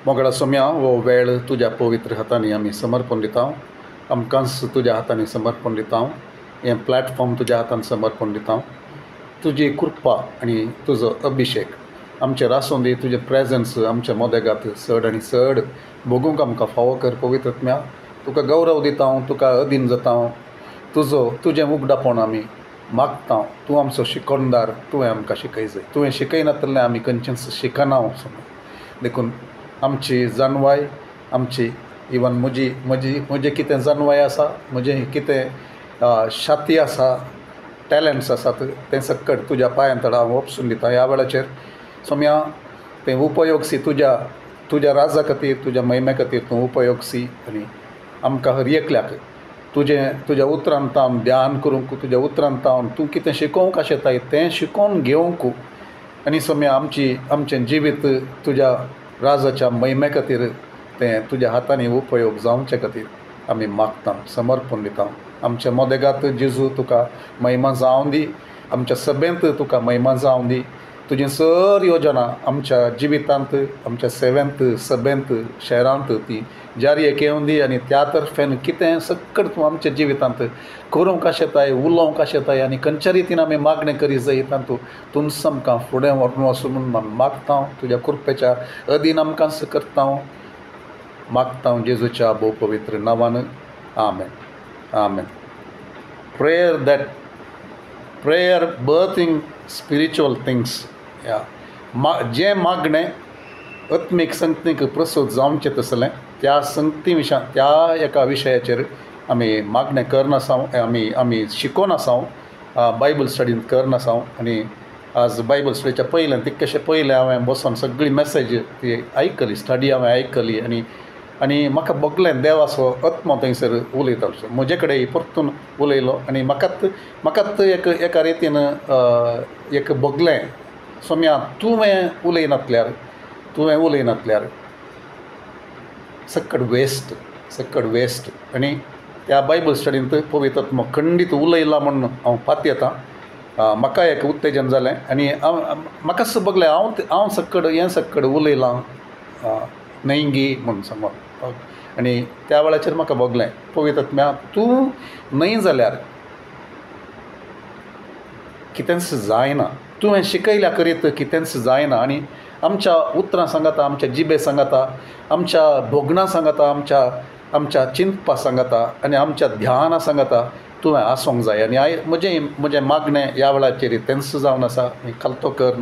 मोगळा सोम्या हो वेळ तुज्या पवित्र हातांनी आमी समर्पण दिता. आमकांच तुज्या हातांनी समर्पण दिता. हें प्लॅटफॉर्म तुज्या हातान समर्पण दिता. तुजी कृपा आनी तुजो अभिशेक आमचेर आसूं दी. तुजें प्रेजन्स आमच्या मोदेगांत चड आनी चड भोगूंक आमकां फावो कर पवित्रत्म्या. तुका गौरव दिता, तुका अधीन जाता. तुजें उगडापण आमी मागता. तूं आमचो शिकोणदार, तुवें आमकां शिकयचें. तुवें शिकयनातलें आमी खंयचेंच शिकना. देखून आमची जानवाय, आमची इवन म्हजें कितें जानवाय आसा, म्हजें कितें शाती आसा, टॅलंट्स आसात, तें सक्कड तुज्या पांयां तळा हांव वपसून दिता. ह्या वेळाचेर सोम्या तें उपयोगसी तुज्या राजा खातीर, तुज्या महिमे खातीर तूं उपयोगसी. आनी आमकां हर एकल्याक तुज्या उतरांत हांव ध्यान करूंक, तुज्या उतरांत हांव तूं कितें शिकोवंक आशेताय तें शिकोवन घेवंक. आनी सोम्या आमचें जिवीत तुज्या राजाच्या महिमे खातीर तें तुज्या हातांनी उपयोग जावचे खातीर आमी मागता, समर्पण दिता. आमच्या मोदेगांत जेजू तुका महिमा जावं दी. आमच्या सभेंत तुका महिमा जावं दी. तुजी सर योजना आमच्या जिवितांत, आमच्या सेवेंत, सभेंत, शहरांत ती जारयेक येवं दी. आनी त्या तर्फेन कितें सक्कड तूं आमच्या जिवितांत करूंक आशेताय, उलोवंक आशेताय आनी खंयच्या रितीन आमी मागणें करी जाय तूंच आमकां फुडें व्हरून वचूं म्हणून मागता. तुज्या कृपेच्या अधीन आमकांच करता मागता जेजूच्या भोव पवित्र नांवान. आमेन. आमेन. Prayer birthing spiritual things. जें मागणें आत्मीक संगतीक प्रसूत जावचें तसलें त्या संगती विशयां, त्या एका विशयाचेर आमी मागणें करना आसां. आमी शिकोवन आसां, बायबल स्टडींत करना आसां. आनी आज बायबल स्टडीच्या पयलें तितकेशें पयलें हांवें बसून सगळी मेसेज ती आयकली, स्टडी हांवें आयकली. आनी म्हाका बगलें देवाचो आत्मो थंयसर उलयता. म्हजे कडेन परतून उलयलो आनी म्हाकाच एका रितीन एक बगलें. सोम्या तुवें उलयनातल्यार सक्कड वेस्ट. आनी त्या बायबल स्टडींत पवित्र आत्मो खंडीत उलयला म्हणून हांव पात येता. म्हाका एक उत्तेजन जालें आनी म्हाकाच बगलें हांव सक्कड उलयलां न्हयंगी म्हणून समोर. आनी त्या वेळाचेर म्हाका बगलें पवित्र आत्म्या तूं न्हय जाल्यार कितेंच जायना. तुवें शिकयल्या करीत कितेंच जायना. आनी आमच्या उतरां सांगाता, आमच्या जिबे सांगाता, आमच्या भोगणां सांगाता, आमच्या चिंतपा सांगाता आनी आमच्या ध्याना सांगाता तुवें आसूंक जाय. आनी म्हजें मागणें ह्या वेळाचेर तेंच जावन आसा. खालतो कर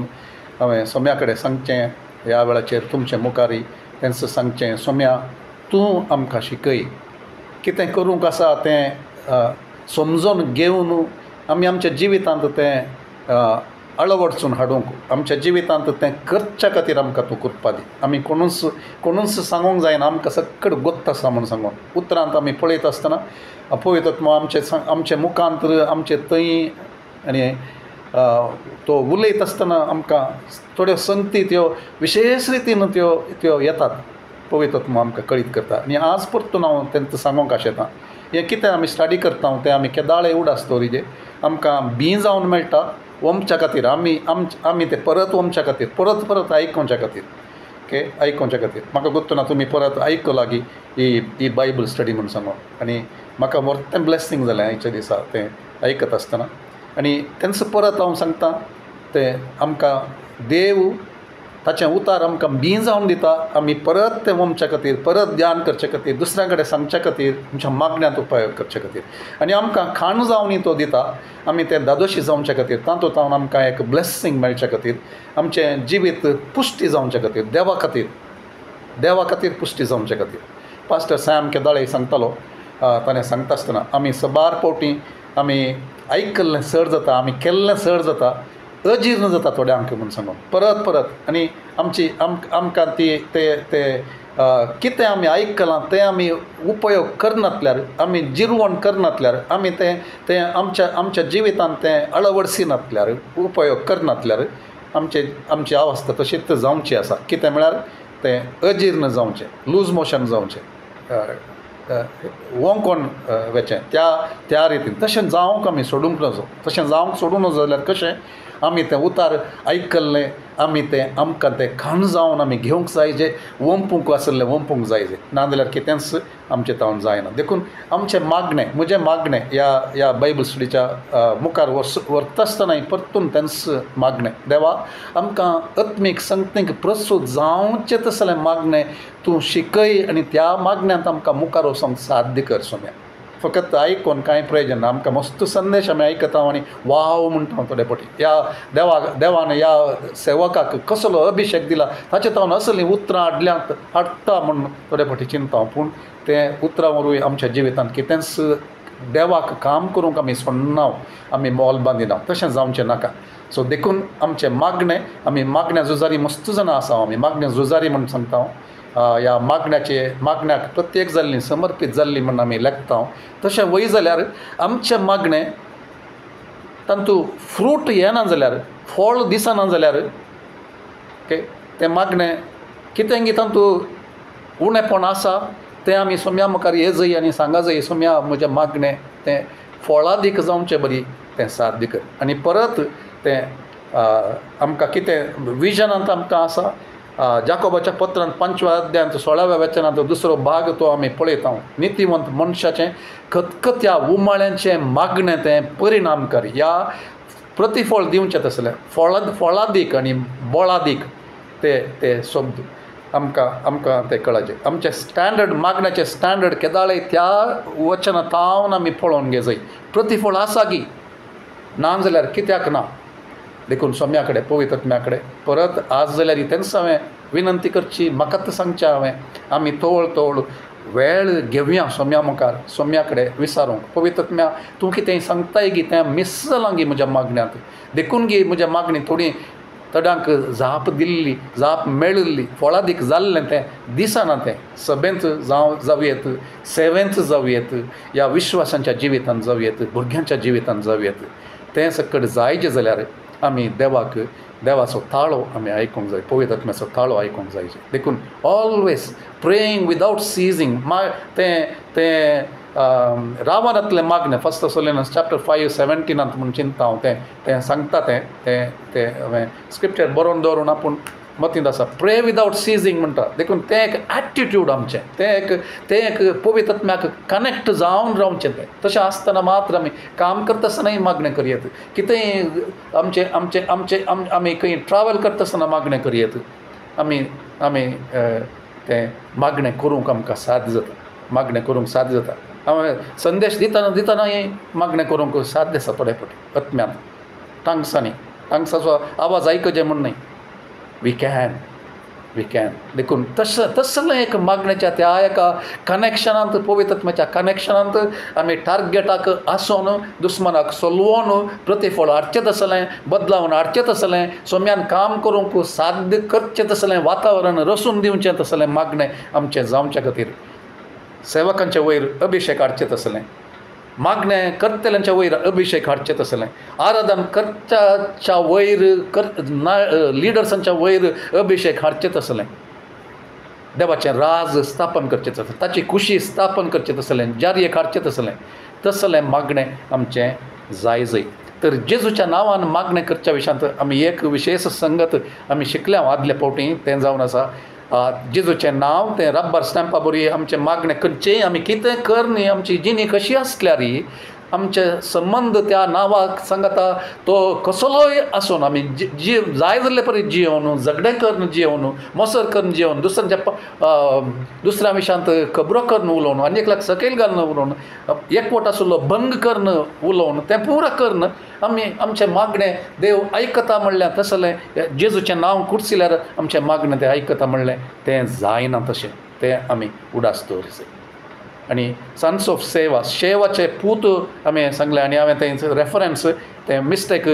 हांवें सोम्या कडेन सांगचें ह्या वेळाचेर तुमचे मुखारी तेंच सांगचें. सोम्या तूं आमकां शिकय. कितें करूंक आसा तें समजून घेवन आमी आमच्या जिवितांत तें अळवडसून हाडूंक, आमच्या जिवितांत तें करच्या खातीर आमकां तूं कृपा दी. आमी कोणूच सांगूंक जायना, आमकां सक्कड गोत्त आसा म्हणून सांगून. उतरांत आमी पळयत आसतना पवित्र आत्मो आमचे मुखांत, आमचे थंय आनी तो उलयत आसतना आमकां थोड्यो संगती त्यो विशेश रितीन त्यो येतात. पवित्र आत्मो आमकां कळीत करता. आनी आज परतून हांव तेंच सांगूंक आशेतां. हें कितें आमी स्टडी करता तें आमी केदाळे उडास स्टोरीचे आमकां बी जावन मेळटा वमच्या खातीर. आमी तें परत वमच्या खातीर, परत आयकोवच्या खातीर. ओके, आयकोवच्या खातीर. म्हाका गुर्तू ना तुमी परत आयको लागीं ही बायबल स्टडी म्हणून सांगून. आनी म्हाका मोर्तें ब्लेसींग जालें आयच्या दिसा तें आयकत आसतना. आनी तेंच परत हांव सांगता तें आमकां देव ताचें उतार आमकां बी जावन दिता. आमी परत तें वमच्या खातीर, परत ध्यान करचे खातीर, दुसऱ्या कडेन सांगच्या खातीर, आमच्या मागण्यांत उपयोग करचे खातीर. आनी आमकां खाण जावनी तो दिता. आमी तें दादोशी जावचे खातीर, तातूंत आमकां एक ब्लेसींग मेळच्या खातीर, आमचें जिवीत पुश्टी जावचे खातीर, देवा खातीर पुश्टी जावचे खातीर. पास्टर सॅम केदाळे सांगतालो, ताणें सांगता आसतना आमी सबार फावटी आमी आयकल्लें चड जाता, आमी केल्लें चड जाता, अजीर्ण जाता थोड्यांक म्हणून सांगून परत. आनी आमकां कितें आमी आयकलां तें आमी उपयोग करनातल्यार, आमी जिरवण करनातल्यार, आमी तें आमच्या जिवितांत तें अळवडसिनातल्यार, उपयोग करनातल्यार आमची अवस्था तशीच जावची आसा. कितें म्हळ्यार तें अजीर्ण जावचें, लूज मोशन जावचें, वोंकोन वेचें त्या रितीन. तशें जावंक आमी सोडूंक नजो. तशें जावंक सोडूं नजो जाल्यार कशें आमी तें उतार आयकल्लें आमी तें आमकां तें खण जावन आमी घेवंक जाय जें वंपूंक आसलें वंपूंक जाय जें नाजाल्यार कितेंच आमचें तावन जायना देखून आमचें मागणें म्हजें मागणें ह्या बायबल स्टडीच्या मुखार व्हरता आसतना परतून तेंच मागणें देवा आमकां आत्मीक संगतीक प्रस्तूत जावचें तसलें मागणें तूं शिकय आनी त्या मागण्यांत आमकां मुखार वचोंक साध्य कर सोम्या फकत आयकून कांय प्रयोजन ना आमकां मस्त संदेश आमी आयकता आनी वाव म्हणटा हांव थोडे फावटी ह्या देवान ह्या सेवकाक कसलो अभिशेक दिला ताचे तावन असलीं उतरां हाडटा म्हूण थोडे फावटी चिंता हांव पूण तें उतरां वरवीं आमच्या जिवितांत कितेंच देवाक काम करूंक आमी सोडना आमी मोल बांदिना तशें जावचें नाका सो देखून आमचें मागणें आमी मागण्या झुजारी मस्त जाणां आसा आमी मागण्या झुजारी म्हूण सांगता हांव ह्या मागण्याक प्रत्येक जाल्लीं समर्पीत जाल्लीं म्हूण आमी लेखता तशें वय जाल्यार आमचें मागणें तातूंत फ्रूट येना जाल्यार फळ दिसना जाल्यार ओके तें मागणें कितें तातूंत उणेपण आसा तें आमी सोम्या मुखार ये जाय आनी सांगा जाय सोम्या म्हजें मागणें तें फळादीक जावचें बरी तें साध्य कर आनी परत तें आमकां कितें विजनांत आमकां आसा जाकोबाच्या पत्रांत 5व्या अध्यायांत 16व्या वचनांत दुसरो भाग तो आमी पळयता नितीवंत मनशाचें खतखत्या उमाळ्यांचें मागणें तें परिणामकारी ह्या प्रतिफळ दिवचें तसलें फळादीक आनी बळादीक ते शब्द आमकां तें कळचें आमचें स्टँडर्ड मागण्याचें स्टँडर्ड केदाळे त्या वचनांतावन आमी पळोवन घे जाय प्रतिफळ आसा की ना जाल्यार कित्याक ना देखून सोम्या कडेन पवित्र आत्म्या कडेन परत आज जाल्यार तेंच हांवें विनंती करची म्हाकाच सांगचें हांवें आमी तोळ वेळ घेवया सोम्या मुखार सोम्या कडेन विचारूंक पवित्र आत्म्या तूं कितें सांगताय गी तें मिस जालां गी म्हज्या मागण्यांत देखून गी म्हज्या मागणी थोडी तडांक जाप दिल्ली जाप मेळिल्ली फळादीक जाल्लें तें दिसना तें सभेंत जावयेत सेवेंत जावयेत ह्या विश्वासांच्या जिवितांत जावयेत भुरग्यांच्या जिवितांत जावयेत तें सकट जायचें जाल्यार आमी देवाचो ताळो आमी आयकूंक जाय पवित्र आत्म्याचो ताळो आयकूंक जाय देखून ऑलवेज प्रेयींग विदावट सिजींग तें रावणांतलें मागणें फर्स्ट थेसलोनियन्स चॅप्टर 5:17 म्हूण चिंता हांव तें सांगता तें हांवें स्क्रिप्चर बरोवन दवरून आपूण मतींत आसा प्रे विदावट सिजींग म्हणटा देखून तें एक एटिट्यूड आमचें तें एक पवित्र आत्म्याक कनेक्ट जावन रावचें तें तशें आसतना मात्र आमी काम करता आसतनाय मागणें करयेत कितेंय आमी खंय ट्रॅवल करता आसतना मागणें करयेत आमी तें मागणें करूंक आमकां साध्य जाता मागणें करूंक साध्य जाता हांवें संदेश दितना मागणें करूंक साध्य आसा थोडे फावटी आत्म्यान टांगसाचो आवाज आयकचें म्हूण न्हय वी कॅन देखून तसलें एक मागणेच्या त्या एका कनेक्शनांत पवित्र आत्म्याच्या कनेक्शनांत आमी टार्गेटाक आसून दुस्मानाक सोलवून प्रतिफळ हाडचें तसलें बदलावन हाडचें तसलें सोम्यान काम करूंक साध्य करचें तसलें वातावरण रचून दिवचें तसलें मागणें आमचें जावचे खातीर सेवकांच्या वयर अभिशेक हाडचें तसलें मागणें करतल्यांच्या वयर अभिशेक हाडचें तसलें आराधन करच्याच्या वयर लिडर्सांच्या वयर अभिशेक हाडचें तसलें देवाचें राज स्थापन करचें तसलें ताची खुशी स्थापन करचें तसलें जारयेक हाडचें तसलें मागणें आमचें जाय तर जेजूच्या नांवान मागणें करच्या विशयांत आमी एक विशेश संगत आमी शिकल्या आदल्या फावटी तें जावन आसा जेजूचें नांव तें रब्बर स्टॅम्पा बरी आमचें मागणें खंयचेंय आमी कितें कर न्ही आमची जिणी कशी आसल्यार आमचे संबंद त्या नांवाक सांगता तो कसलोय आसून आमी जाय जाल्ले परी जियोन झगडें करून जियोन मोसर करून जियोन दुसऱ्या विशयांत खबरो करून उलोवन आनी एकल्याक सकयल घालून उलोवन एकवट आशिल्लो भंग करून उलोवन तें पुरां करून आमी आमचें मागणें देव आयकता म्हणलें तसलें जेजूचें नांव कुडसिल्यार आमचें मागणें तें आयकता म्हणलें तें जायना तशें तें आमी उडास दवरचें आनी सन्स ऑफ शेवाचे पूत आमी सांगलें आनी हांवें तें रेफरन्स तें मिस्टेक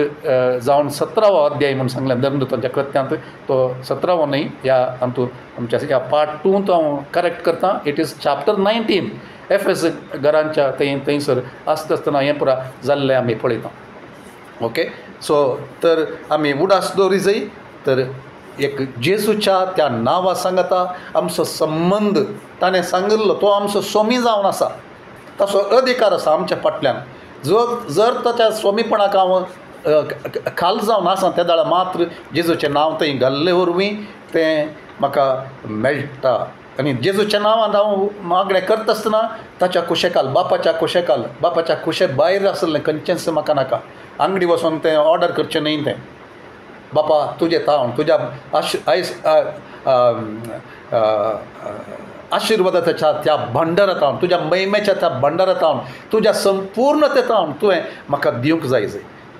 जावन 17वो अध्याय म्हणून सांगलें धर्मदूतांच्या कृत्यांत तो 17वो न्हय ह्या हातूंत ह्या पार्ट 2 हांव करेक्ट करता इट इज चॅप्टर 19 एफएस घरांच्या थंयसर आसता आसतना हें पुरा जाल्लें आमी पळयता ओके सो तर आमी उडास दवरी जाय तर एक जेजूच्या त्या नांवा सांगता आमचो संबंद ताणें सांगिल्लो तो आमचो स्वामी जावन आसा ताचो अधिकार आसा आमच्या फाटल्यान जर ताच्या स्वामीपणाक हांव खाल जावन आसा त्या दाळा मात्र जेजूचें नांव थंय घाल्ले वरवीं तें म्हाका मेळटा. आनी जेजूच्या नांवान हांव मागणें करता आसतना ताच्या कुशेकाल बापाच्या कुशे भायर आसलें खंयचेंच म्हाका नाका. अंगडी वचोन तें ऑर्डर करचें न्ही तें. बापा तुजें थांव तुज्या आशिर्वादाच्या त्या भंडारांत हांव तुज्या महिमेच्या त्या भंडारांत हांव तुज्या संपूर्णतेत हांव तुवें म्हाका दिवंक जाय.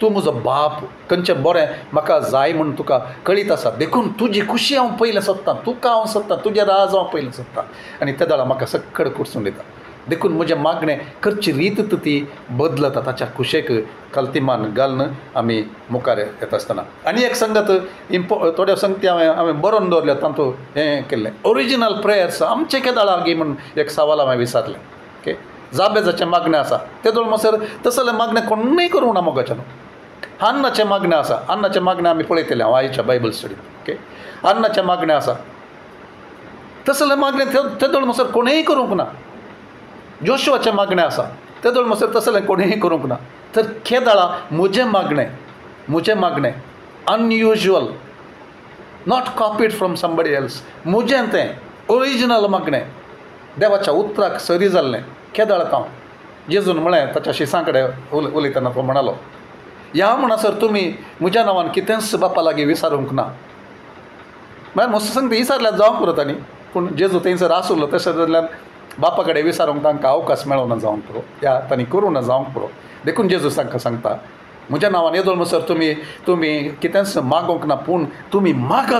तूं म्हजो बाप खंयचें बरें म्हाका जाय म्हूण तुका कळीत आसा. देखून तुजी खुशी हांव पयलें सोदतां, तुका हांव सोदतां, तुजें राज हांव पयलें सोदतां. आनी त्या दाळा म्हाका सक्कड कुडसून दिता. देखून म्हजें मागणें करची रीत ती बदलता ताच्या कुशेक कल्तिमान घालून आमी मुखार येता आसतना. आनी एक संगत थोड्यो संगती हांवें बरोवन दवरल्यो तातूंत हें केल्लें ओरिजिनल प्रेयर्स आमचे केदाळा गी म्हूण एक सवाल हांवें विचारलें. ओके, जाबेजाचें मागणें आसा तेदोळ म्हणसर तसलें मागणें कोणूय करूं ना मोगाचें न्हू. अन्नाचें मागणें आसा, अन्नाचें मागणें आमी पळयतलें हांव आयच्या बायबल स्टडींत. ओके, अन्नाचें मागणें आसा तसलें मागणें तेदोळ म्हणसर कोणूय करूंक ना. जोशुवाचें मागणें आसा तेदोळ म्हणसर तसलें कोणूय करूंक ना. तर केदाळा म्हजें मागणें unusual, not copied from somebody else, म्हजें तें ओरिजिनल मागणें देवाच्या उतराक सरी जाल्लें केदाळांत हांव. जेजून म्हळें ताच्या शिसां कडेन उलयतना तो म्हणालो, ह्या म्हणसर तुमी म्हज्या नांवान कितेंच बापा लागीं विचारूंक ना. म्हळ्यार म्हजो सांगता विचारल्यार जावंक पुरो तांणी, पूण जेजू थंयसर आसलो तशें जाल्यार बापा कडेन विचारूंक तांकां अवकाश मेळोना जावंक पुरो, या तांणी करूं ना जावंक पुरो. देखून जेजू तांकां सांगता म्हज्या नांवान येदोळ म्हणसर तुमी कितेंच मागोंक ना, पूण तुमी मागा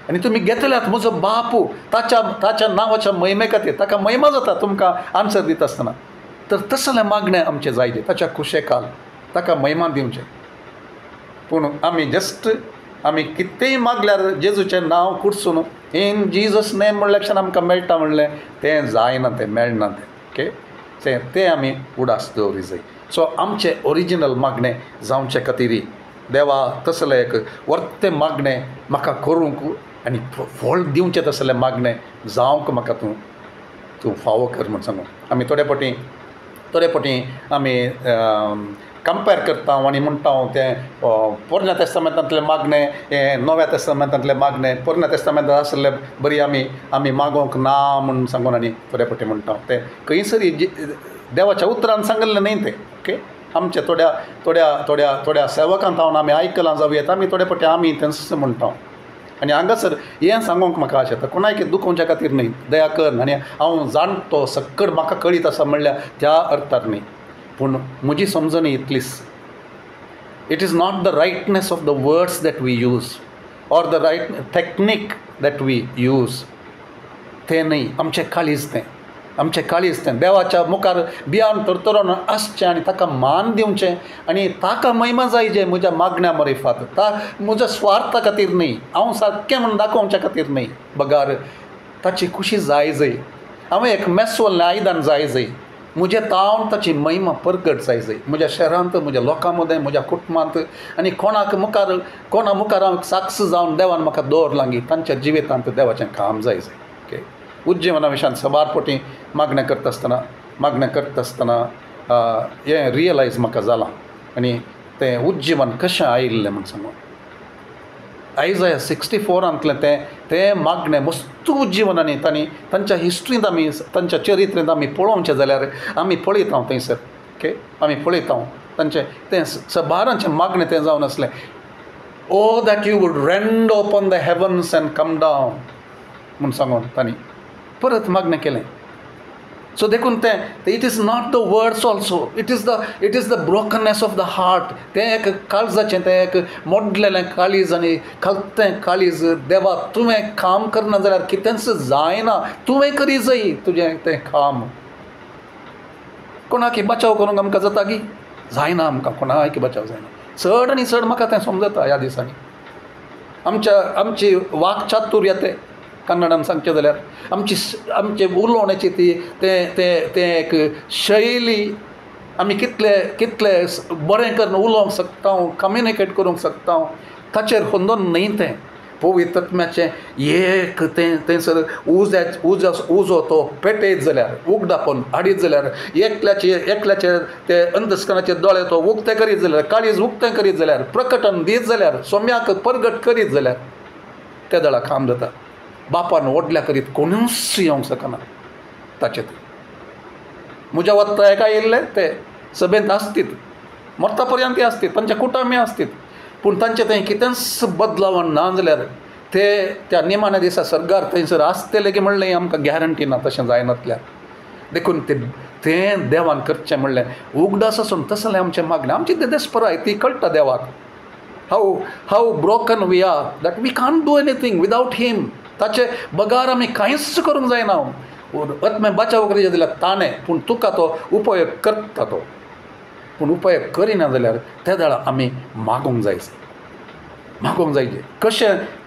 आनी तुमी घेतल्यात म्हजो बापू ताच्या नांवाच्या महिमे खातीर ताका महिमा जाता तुमकां आन्सर दिता आसतना. तर तसलें मागणें आमचें जायचें ताच्या कुशेकाल ताका महिमा दिवचें. पूण आमी कितेंय मागल्यार जेजूचें नांव कुडसून इन जिजस नेम म्हणल्यार आमकां मेळटा म्हणलें तें जायना, तें मेळना तें. ओके, तें आमी उडास दवरी जाय. सो आमचें ओरिजिनल मागणें जावचे खातीर देवा तसलें एक वर्तें मागणें म्हाका करूंक आनी फळ दिवचें तसलें मागणें जावंक म्हाका तूं फावो कर म्हूण सांगून आमी थोडे फावटी आमी कंपेर करता आनी म्हणटा तें पोरण्या तेस्तामेंतांतलें मागणें हें नव्या तेस्तामेंतांतलें मागणें पोरण्या तेस्तामेंतांत आसलें बरी आमी मागोंक ना म्हूण सांगून आनी थोडे फावटी म्हणटा तें खंयसरी देवाच्या उतरान सांगलें न्ही तें. ओके, आमच्या थोड्या सेवकांत हांव आमी आयकलां जावं येता आमी थोडे फावटी आमी तेंच म्हणटा. आनी हांगासर हें सांगूंक म्हाका अशें येता कोणाक दुखोवच्या खातीर न्ही, दया कर आनी हांव जाणटो सक्कड म्हाका कळीत आसा म्हणल्यार त्या अर्थार न्ही. पूण म्हजी समजणी इतलीच, it is not the rightness of the words that we use or the right technique that we use, तें न्ही, आमचें काळीज तें देवाच्या मुखार भियान तरतरोन आसचें आनी ताका मान दिवचें आनी ताका महिमा जायचें म्हज्या मागण्या मरेफात. म्हज्या स्वार्था खातीर न्ही, हांव सारकें म्हूण दाखोवच्या खातीर न्ही, बगार ताची खुशी जाय. हांवें एक मेस्वल्लें आयदान जाय, म्हजें तावन ताची महिमा परगट जाय म्हज्या शहरांत, म्हज्या लोकां मदें, म्हज्या कुटुंबांत आनी कोणा मुखार हांव साक्ष जावन देवान म्हाका दवरलां तांच्या जिवितांत देवाचें काम जाय. ओके, उज्जीवना विशयान सबारपोटी मागणें करता आसतना हें रियलायज म्हाका जालां आनी तें उज्जीवन कशें आयिल्लें म्हूण सांगून. आयजाया 64 तें मागणें मस्त उज्जीवनांनी तांच्या हिस्ट्रींत आमी तांच्या चरित्रेंत आमी पळोवचें जाल्यार आमी पळयता थंयसर. ओके, आमी पळयता तांचें तें सबारांचें मागणें तें जावन आसलें. Oh that you would rend open the heavens and come down म्हूण सांगून तांणी परत मागणें केलें. सो देखून तें it is not the words also, it is the brokenness of the heart. तें एक काळजाचें तें एक मोडलेलें काळीज आनी खालतें काळीज. देवा तुवें काम करना जाल्यार कितेंच जायना, तुवें करी जाय तुजें तें काम. कोणाक बचाव करूंक आमकां जाता गी? जायना, आमकां कोणाक बचाव जायना. चड आनी चड म्हाका तें समजता ह्या दिसांनी. आमची वाक्चातुर्य तें कन्नडान सांगचें जाल्यार आमचे उलोवण्याची तें एक शैली आमी कितले बरें करून उलोवंक शकता, कम्युनिकेट करूंक शकता, ताचेर खंदून न्ही तें. पवित्र आत्म्याचें एक थंयसर उजो तो पेटयत जाल्यार उगडापण हाडीत जाल्यार एकल्याचे ते अंधस्कराचे दोळे तो उक्ते करीत जाल्यार काळीज उक्तें करीत जाल्यार प्रकटन दीत जाल्यार सोम्याक परगट करीत जाल्यार त्या दळा काम जाता. बापान ओडल्या करीत कोणूच येवंक शकना ताचे ते. म्हज्या वत्ता एका येयल्ले ते सभेंत आसतीत, मरता पर्यंत आसतीत, तांच्या कुटामी आसतीत, पूण तांचे थंय कितेंच बदलावण ना जाल्यार ते त्या निमाण्या दिसा सर्गार थंयसर आसतले की म्हणलें आमकां गॅरंटी ना तशें जायनातल्यार. देखून तें देवान करचें म्हणलें उगडास आसून तसलें आमचें मागणें. आमची देस्पराय ती कळटा देवाक. How broken we are that we can't do anything without him. ताचे बगार आमी कांयच करूंक जायना. आत्मे बचाव करीत जाल्यार ताणें, पूण तुका तो उपयोग करता तो. पूण उपयोग करिना जाल्यार त्या वेळा आमी मागूंक जाय, मागोवंक जायचे.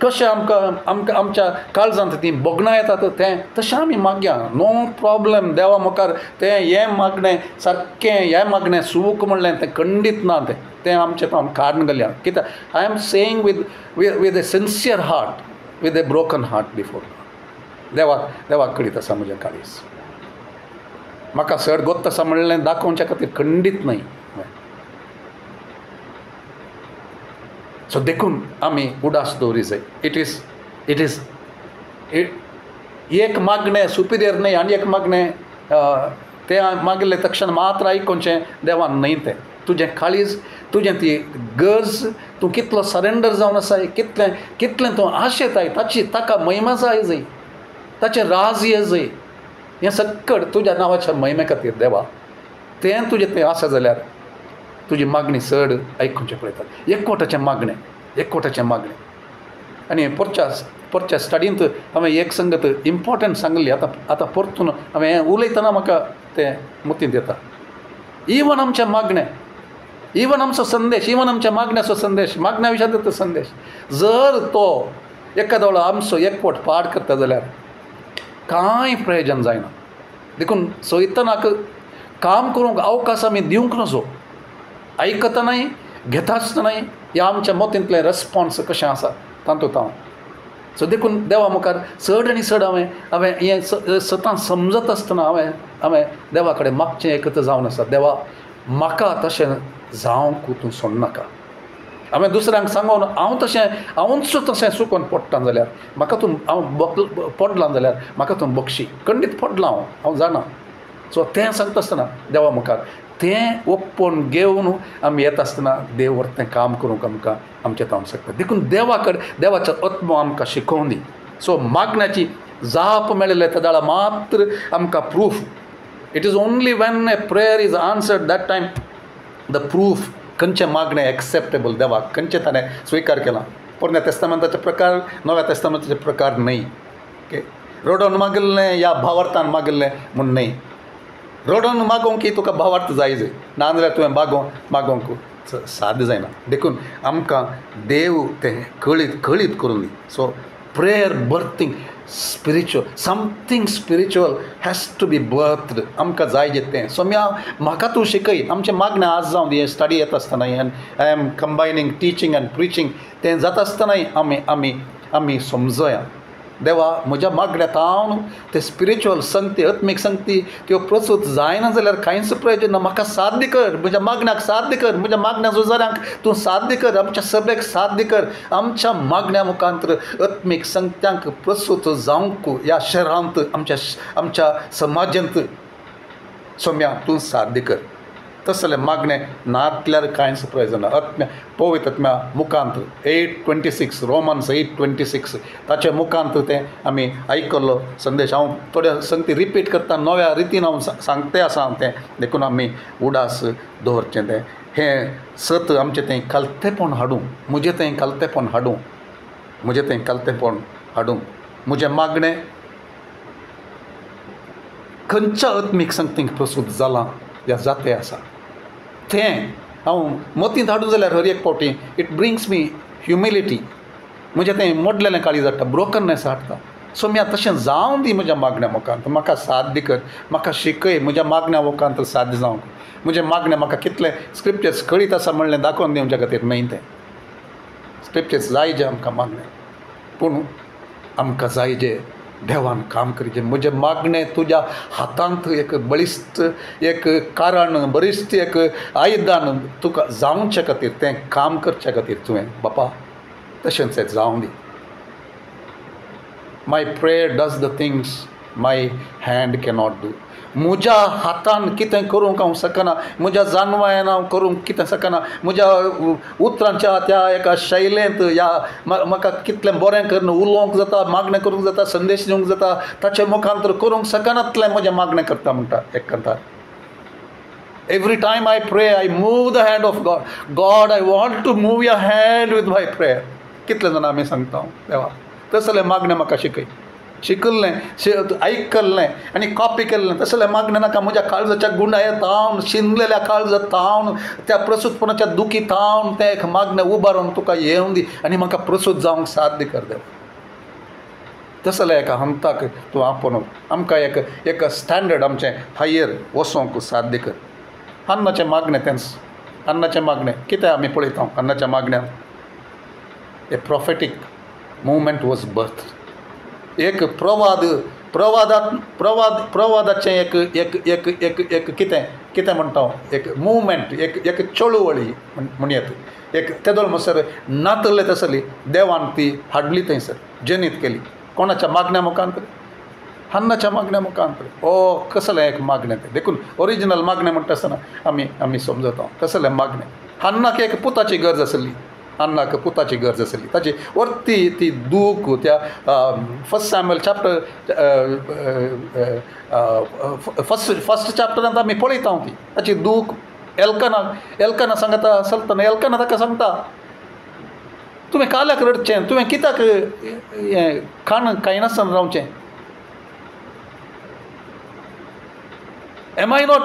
कशें आमकां आमच्या काळजांत ती बोगणां येतात तें तशें आमी मागया. No problem. देवा मुखार तें हें मागणें सारकें, हें मागणें सूख म्हणलें तें खंडीत ना. तें आमचें हांव काडून गेल्या. कित्याक I am saying with A sincere heart, with A broken heart before देवाक कळीत आसा म्हजें काळीज. म्हाका चड गोत्त आसा म्हणलें दाखोवच्या खातीर खंडीत न्हय. सो देखून आमी उडास दवरी जाय. इट इज एक मागणें सुपिरियर न्हय आनी एक मागणें तें मागिल्लें तक्षण मात्र आयकोवचें देवान न्हय. तें तुजें काळीज, तुजें ती गरज, तूं कितलो सरेंडर जावन आसाय, कितलें तूं आशेताय, ताका महिमा जाय, ताचें राज ये जाय. हें सक्कड तुज्या नांवाच्या महिमे खातीर देवा तें तुजें तें आसा जाल्यार तुजी मागणी चड आयकुचें पळयतात. एकवटाचें मागणें. आनी परच्या स्टडींत हांवें एक संगत इम्पॉर्टंट सांगली. आतां परतून हांवें उलयतना म्हाका तें मतींत येता. इवन आमचें मागणें, इवन आमचो संदेश, इवन आमच्या मागण्याचो संदेश, मागण्या विशयाचो तो संदेश जर तो एखादो आमचो एकवट पाड करता जाल्यार कांय प्रयोजन जायना. देखून सैतानाक काम करूंक अवकाश आमी दिवंक नजो. आयकतनाय घेता आसतनाय ह्या आमच्या मतींतलें रेस्पॉन्स कशें आसा तातूंत हांव. सो देखून देवा मुखार चड आनी चड हांवें हें सतां समजत आसतना हांवें देवा कडेन मागचें एकच जावन आसा. देवा म्हाका तशें जावंक तूं सोडनाका. हांवें दुसऱ्यांक सांगून हांवूच तशें चुकोवन पडटां जाल्यार म्हाका तूं, हांव पडलां जाल्यार म्हाका तूं बक्षी. खंडीत पडलां हांव जाणा. सो तें सांगता आसतना देवा मुखार तें ओप्पोन घेवन आमी येता आसतना देव व्हरतें काम करूंक आमकां आमचें जावंक शकता. देखून देवाचो आत्मो आमकां शिकोवन दी. सो मागण्याची जाप मेळिल्ले त्या दाळा मात्र आमकां proof. It is only when a prayer is answered that time the proof खंयचें मागणें एक्सेप्टेबल देवाक, खंयचें ताणें स्विकार केलां. पोरण्या तेस्तामेंताचे प्रकार, नव्या तेस्तामेंताचे प्रकार न्हय. ओके, रडोवन मागिल्लें या भावार्थान मागिल्लें म्हूण न्हय. रडोवन मागोवंक की तुका भावार्थ जाय ना जाल्यार तुवें मागोवंक साध्य जायना. देखून आमकां देव तें कळीत करून दी. So prayer birthing spiritual, something spiritual has to be birthed. आमकां जाय तें. सो म्हाका तूं शिकय. आमचें मागणें आज जावन दी स्टडी येता आसतनाय I am combining teaching and preaching तें जाता आसतनाय आमी समजया देवा म्हज्या मागण्यात हांव ते स्पिरिच्युअल संगती, आत्मीक संगती त्यो प्रसूत जायना जाल्यार कांयच प्रयोजन ना. म्हाका साध्य कर, म्हज्या मागण्याक साध्य कर, म्हज्या मागण्या झुजाऱ्यांक तूं साध्य कर, आमच्या सभेक साध्य कर. आमच्या मागण्या मुखांतर आत्मीक संगत्यांक प्रसूत जावंक ह्या शहरांत, आमच्या समाजांत सोम्या तूं साध्य कर. तसलें मागणें नातल्यार कांयच प्रयोजन ना. पवित्र आत्म्या मुखांतर 8:26 रोमन्स 8:26 ताचे मुखांतर तें आमी आयकल्लो संदेश हांव थोड्या संगती रिपीट करता. नव्या रितीन हांव सांगते आसा तें. देखून आमी उडास दवरचें. तें हें सत आमचें तें कालतेपण हाडूं, म्हजें तें कालतेपण हाडूं. म्हजें मागणें खंयच्या आत्मीक संगतीक प्रसूत जालां या जातें आसा तें हांव मतींत हाडूं जाल्यार हर एक फावटी इट ब्रिंग्स मी ह्युमिलिटी. म्हजें तें मोडलेलें काळीज हाडटा, ब्रोकननेस हाडटा. सो तशें जावं दी म्हज्या मागण्या मुखांत. म्हाका साध्य कर, म्हाका शिकय म्हज्या मागण्या मुखांत साध्य जावंक. म्हजें मागणें म्हाका कितलें स्क्रिप्चर्स कळीत आसा म्हणलें दाखोवन दिवच्या खातीर न्हय. तें स्क्रिप्चर्स जाय जे आमकां मागणें पूण आमकां जाय जे देवान काम करीचे. म्हजे मागणें तुज्या हातांत एक बळिश्ट एक कारण बरिश्ट एक आयदान तुका जावचे खातीर तें काम करचे खातीर तुवें बापा तशेंच हें जावं दी. My prayer does the things my hand cannot do. म्हज्या हातान कितें करूंक हांव शकना, म्हज्या जानवायन हांव करूंक कितें शकना, म्हज्या उतरांच्या त्या एका शैलेंत या म्हाका कितलें बरें करून उलोवंक जाता, मागणें करूंक जाता, संदेश दिवंक जाता, ताचे मुखांतर करूंक शकनातलें म्हजें मागणें करता म्हणटा एक कंठार. Every time I pray, I move the hand of God. God, I want to move your hand with my prayer. कितले जाणां आमी सांगता देवा तसलें मागणें म्हाका शिकय. शिकल्लें आयकल्लें आनी कॉपी केल्लें तसलें मागणें नाका. म्हज्या काळजाच्या गुंडायेंत हांव शिनलेल्या काळजांत हांव त्या प्रसूतपणाच्या दुखीत हांव तें एक मागणें उबारून तुका येवं दी आनी म्हाका प्रसूत जावंक साध्य कर देव. तसलें एका हंताक तूं आपोवन आमकां एक स्टँडर्ड आमचें हायर वचोंक साध्य कर. अन्नाचें मागणें तेंच. अन्नाचें मागणें कितें आमी पळयता अन्नाच्या मागण्यांत ए प्रॉफेटीक मुवमेंट वॉज बर्थ. एक प्रवादाचें एक कितें म्हणटा एक मुवमेंट एक चळवळी म्हणयात एक तेदोळ म्हणसर नातले तसली देवान ती हाडली थंयसर जनीत केली. कोणाच्या मागण्या मुखांतर? अन्नाच्या मागण्या मुखांतर. ओ कसलें एक मागणें तें देखून ओरिजिनल मागणें म्हणटा आसतना आमी समजता तसलें मागणें. अन्नाक एक पुताची गरज आसली. अन्नाक पुताची गरज आसली. ताची वर्ती ती दूख त्या फर्स्ट सॅम्युएल चॅप्टर फर्स्ट चॅप्टरांत आमी पळयता ती ताची दूख. एल्काना सांगता चलतना एल्काना ताका सांगता तुवें काल्याक रडचें, तुवें कित्याक हें खायनासतना रावचें. Am I not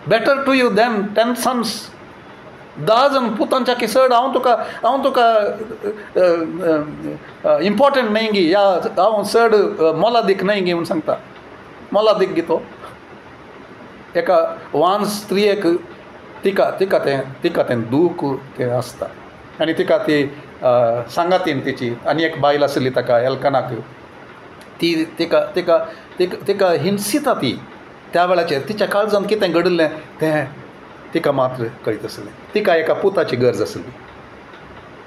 better to you than 10 sons? 10 जण पुतांच्या किसड हांव तुका इम्पॉर्टंट न्हय गी या हांव चड मोलादीक न्हय गी म्हूण सांगता. मोलादीक गी तो एका वान स्त्रियेक तिका तें दूख तें आसता आनी तिका ती सांगातीन तिची आनी एक बायल आसली ताका एल्कानाक ती तिका हिंसिता ती त्या वेळाचेर तिच्या काळजांत कितें घडलें तें तिका मात्र कळीत आसलें. तिका एका पुताची गरज आसली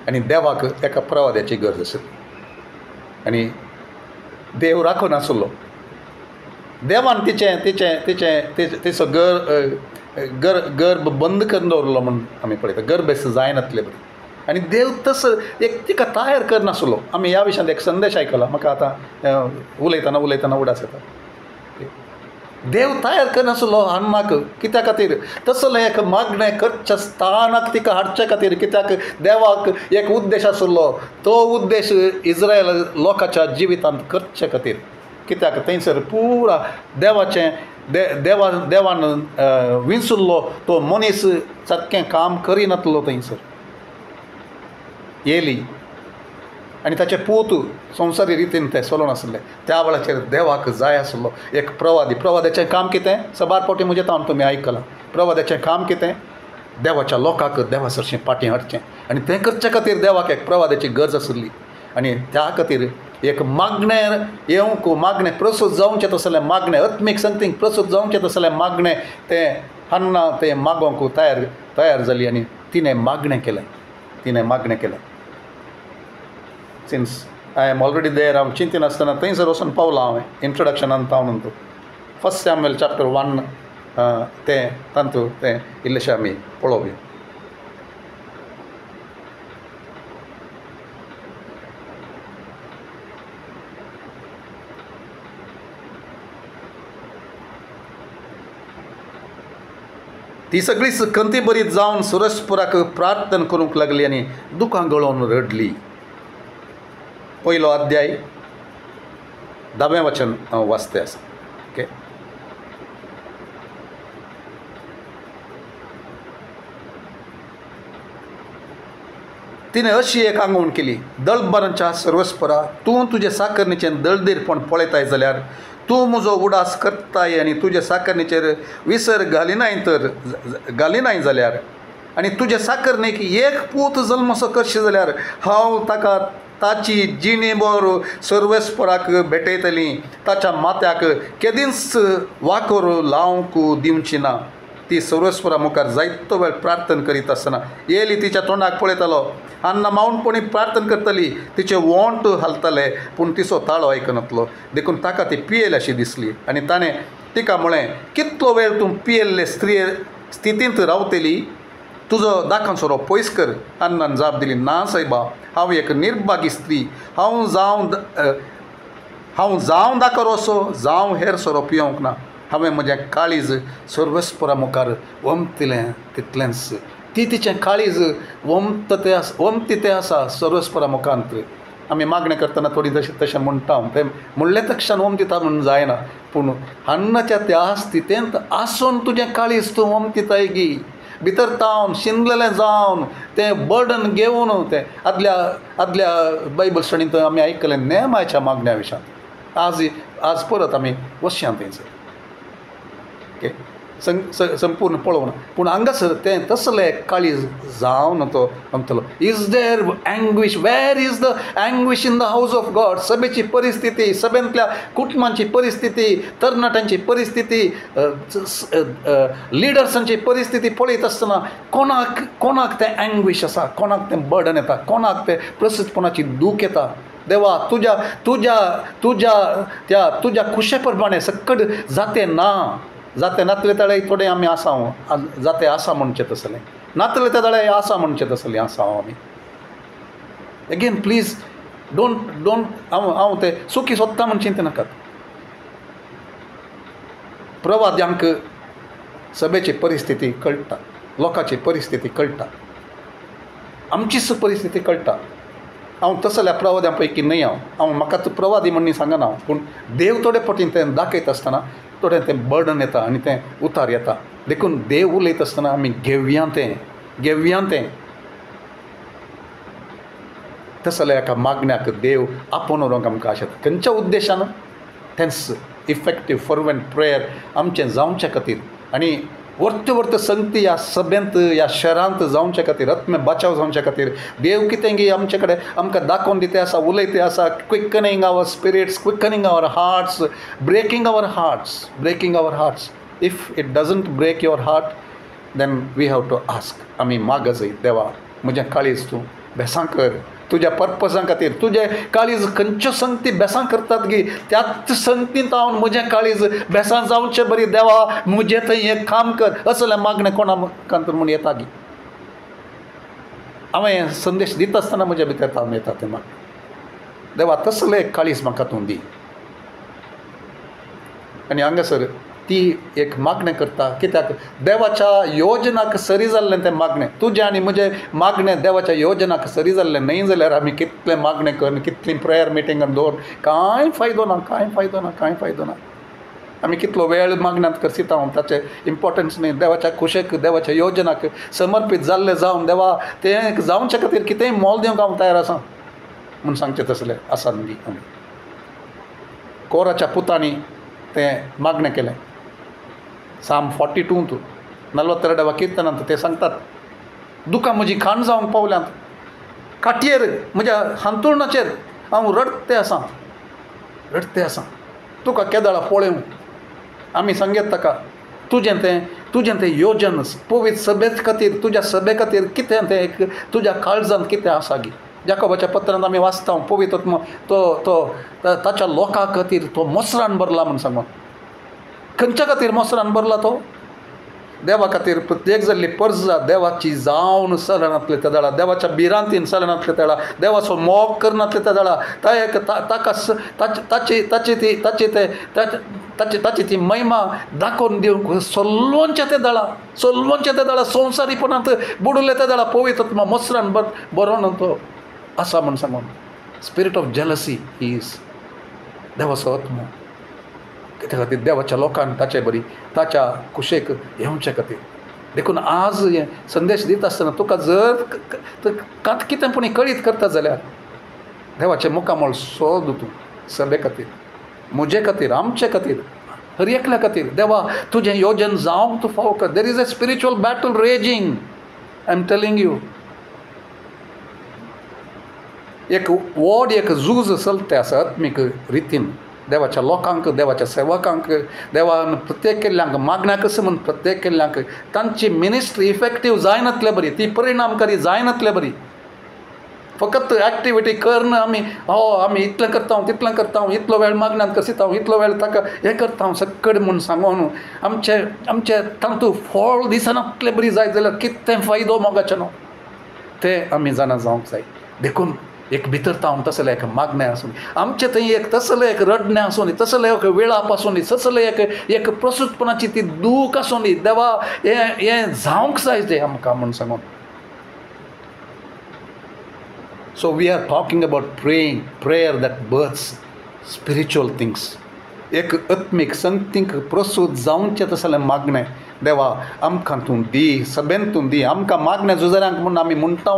आनी देवाक एका प्रवाद्याची गरज आसली आनी देव राखून नासलो. देवान तिचो गर्भ बंद करून दवरलो म्हूण आमी पळयता. गर्भेस जायनातले बरी आनी देव तसो एक तिका तयार करनासलो. आमी ह्या विशयान एक संदेश आयकला म्हाका आतां उलयतना उडास येता. देव तयार करनासलो अन्नाक कित्या खातीर? तसलें एक मागणें करच्या स्थानाक तिका हाडचे खातीर. कित्याक देवाक एक उद्देश आसलो. तो उद्देश इस्रायल लोकांच्या जिवितांत करचे खातीर. कित्याक थंयसर पुरा देवान विंचुल्लो तो मनीस सारकें काम करिनातलो थंयसर. येली आनी ताचे पूत संवसारी रितीन ते चलोवन आसले. त्या वेळाचेर देवाक जाय आसलो एक प्रवाद्याचें काम कितें? सबार फावटी म्हजें तावन तुमी आयकलां. प्रवाद्याचें काम कितें? देवाच्या लोकांक देवा सरचें फाटीं हाडचें आनी तें करचे खातीर देवाक एक प्रवाद्याची गरज आसली. आनी त्या खातीर एक मागणें येवंक मागणें प्रसूत जावचें तसलें मागणें आत्मीक संगतीक प्रसूत जावचें तसलें मागणें तें हन्ना तें मागोवंक तयार जाली आनी तिणें मागणें केलें. Since I am already there हांव चिंतीन आसतना थंयसर वचून पावलां हांवें इंट्रोडक्शनान तावन फर्स्ट सॅम्युएल चॅप्टर 1 तें तांतू तें इल्लेशें आमी पळोवया. ती सगळीच कंती बरी जावन सुरसपुराक प्रार्थना करूंक लागली आनी दुखां गळोवन रडली. पयलो अध्याय 10वें वचन हांव वाचतें आसा. ओके. तिणें अशी एक आंगवण केली. दळबारांच्या सर्वस्परा तूं तुजे साकरणेचें दळदेरपण पळयताय जाल्यार तूं म्हजो उडास करताय आनी तुजे साकरणेचेर विसर घालिनाय जाल्यार आनी तुजे साकरणेक एक पूत जल्मसो करशी जाल्यार हांव ताका ताची जिणेभर सर्वेस्पराक भेटयतली, ताच्या माथ्याक केदींच वाकर लावंक दिवची ना. ती सर्वेस्परा मुखार जायतो वेळ प्रार्थना करीत आसतना येयली, तिच्या तोंडाक पळयतालो, अन्ना मावणपणी प्रार्थना करतली, तिचे वोंट हालताले पूण तिचो ताळो आयकनातलो. देखून ताका ती पियेल अशी दिसली आनी ताणें तिका म्हळें, कितलो वेळ तूं पियेल्ले स्थितींत रावतली, तुजो दाखांसोरो पयस कर. अन्नान जाप दिली, ना सायबा, हांव एक निर्भागी स्त्री. हांव जावं दाखोरसो जावं हेर सोरो पियोंक ना. हांवें म्हजें काळीज सर्वेस्परा मुखार वमतिलें तितलेंच. ती तिचें काळीज वमती आसा सर्वेस्परा मुखांत. आमी मागणें करतना थोडी तशें म्हणटा, तें म्हणले तक्षण वमतीता म्हणून जायना, पूण अन्नाच्या त्या स्थितींत आसून तुजें काळीज तूं वमतीताय गी. भितर तावन शिंदलेलें जावन तें बर्डन घेवन तें आदल्या बायबल स्टडींत आमी आयकलें नेमाच्या मागण्या विशयांत. आज परत आमी वचया थंयसर. ओके, संपूर्ण पळोवना, पूण हांगासर तें तसलें काळीज जावन तो म्हणटलो, is there anguish, where is the anguish in the house of God. सभेची परिस्थिती, सभेंतल्या कुटुंबांची परिस्थिती, तरणाट्यांची परिस्थिती, लिडर्सांची परिस्थिती पळयत आसतना कोणाक तें एंग्वीश आसा, कोणाक तें बर्डन येता, कोणाक तें प्रसिद्धपणाची दूख येता. देवा, तुज्या खुशे प्रमाणे सकट जाते नातले ताळे थोडे आमी आसा, जाते आसा म्हणचे तसलें, नातले त्या ताळे आसा म्हणचे तसलें आसा आमी. अगेन प्लीज डोंट हांव तें सुखी सोदता म्हण चिंता नाकात. प्रवाद्यांक सभेची परिस्थिती कळटा, लोकांची परिस्थिती कळटा, आमचीच परिस्थिती कळटा. हांव तसल्या प्रवाद्यां पैकी न्हय. हांव म्हाका प्रवादी म्हणून सांगना, पूण देव थोडे पटीन तें दाखयत आसतना थोडें तें बर्डन येता आनी तें उतार येता. देखून देव उलयत आसतना आमी घेवया तें तसल्या एका मागण्याक देव आपोवन व्हरूंक आमकां आशेता. खंयच्या उद्देशान? तेंच इफेक्टीव फर्वंट प्रेयर आमचें जावचे खातीर आनी वर्त संगती ह्या सभेंत ह्या शहरांत जावचे खातीर, आत्मे बचाव जावचे खातीर देव कितें गी आमचे कडेन आमकां दाखोवन दिते आसा, उलयते आसा. Quickening our spirits, quickening our hearts, breaking our hearts. If it doesn't break your heart, then we have to ask. आमी माग जाय, देवा म्हजें काळीज तूं बेसां कर, तुज्या पर्पजां खातीर. तुजें काळीज खंयच्यो संगती बेसां करतात गी, त्याच संगतींत हांव म्हजें काळीज बेसां जावचें बरी. देवा म्हजें थंय हें काम कर. असलें मागणें कोणाकांत म्हूण येता गी. हांवें संदेश दिता आसतना म्हज्या भितर तावन येता तें म्हाका, देवा तसलें काळीज म्हाका तूं दी. आनी हांगासर ती एक मागणें करता. कित्याक? देवाच्या योजनाक सरी जाल्लें तें मागणें. तुजें आनी म्हजें मागणें देवाच्या योजनाक सरी जाल्लें न्हय जाल्यार आमी कितलें मागणें कर, कितलीं प्रेयर मिटिंगां दवर, कांय फायदो ना. आमी कितलो वेळ मागण्यांत करता, हांव ताचें इम्पॉर्टन्स न्हय. देवाच्या कुशेक, देवाच्या योजनाक समर्पीत जाल्लें जावन देवा तें जावचे खातीर कितेंय मोल दिवंक हांव तयार आसां म्हूण सांगचें तसलें आसा न्ही. आमी कोराच्या पुतांनी तें मागणें केलें. साम 42 42 किर्तनांत ते सांगतात, दुकां म्हजी खाण जावंक पावल्यांत, काटयेर म्हज्या हांतरुणाचेर हांव रडते आसां तुका केदाळा पळोवंक. आमी सांगेत ताका, तुजें तें योजन पवित्र सभे खातीर, तुज्या सभे खातीर कितें तें तुज्या काळजांत कितें आसा गी. जाकोबाच्या पत्रांत आमी वाचता, पवित्र आत्मा तो ताच्या लोकां खातीर तो मोसरान भरला म्हूण सांगून. खंयच्या खातीर मोसरान भरला तो? देवा खातीर. प्रत्येक जाल्ली पर्जा देवाची जावन चलनातले त्या वेळा, देवाच्या बिरांतीन चलनातले त्या वेळा, देवाचो मोग करनातले त्या वेळा, ताची ती महिमा दाखोवन दिवंक सल्लोंचे ते दळा संवसारीपणांत बुडले त्या दळा पवित्र आत्मा मोसरान बरोवन तो आसा म्हूण सांगून. स्पिरीट ऑफ जेलसी इज देवाचो आत्मा. कित्या खातीर? देवाच्या लोकांक ताचे बरी ताच्या कुशेक येवचे खातीर. देखून आज संदेश दिता आसतना तुका जर कितें पूण कळीत करता जाल्यार देवाचें मुखामळ सोद तूं सभे खातीर, म्हजे खातीर, आमचे खातीर, हर एकल्या खातीर. देवा तुजें योजन जावंक तूं फावो कर. There is a spiritual battle raising, I am telling you. एक व्हड एक झूज चलते आसा आत्मीक रितीन देवाच्या लोकांक देवाच्या सेवकांक देवान प्रत्येक केल्ल्यांक मागण्या कसं म्हण प्रत्येक केल्ल्यांक तांची मिनिस्ट्री इफेक्टीव जायनातले बरी ती परिणामकारी जायनातले बरी फकत एक्टिविटी करन आमी इतलें करता तितलें करता इतलो वेळ मागण्यांत कसिता इतलो वेळ ताका हें करता सकड म्हूण सांगून आमचे तातूंत फळ दिसनातले बरी जाय जाल्यार कितें फायदो मोगाचें न्हू तें आमी जाणा जावंक जाय देखून एक भितर तावन तसलें एक मागणें आसूं आमचे थंय एक तसलें एक रडणें आसूं तसलें एक वेळाप आसूं तसलें एक प्रस्तुतपणाची ती दूख आसूं देवा हें जावंक जाय तें आमकां म्हूण सांगून So we are talking about praying, prayer that births spiritual things. एक आत्मीक संगतींक प्रसूत जावंचे तसलें मागणें देवा आमकां तूं दी सगळ्यांतून दी आमकां मागणें झुजऱ्यांक म्हूण आमी म्हणटा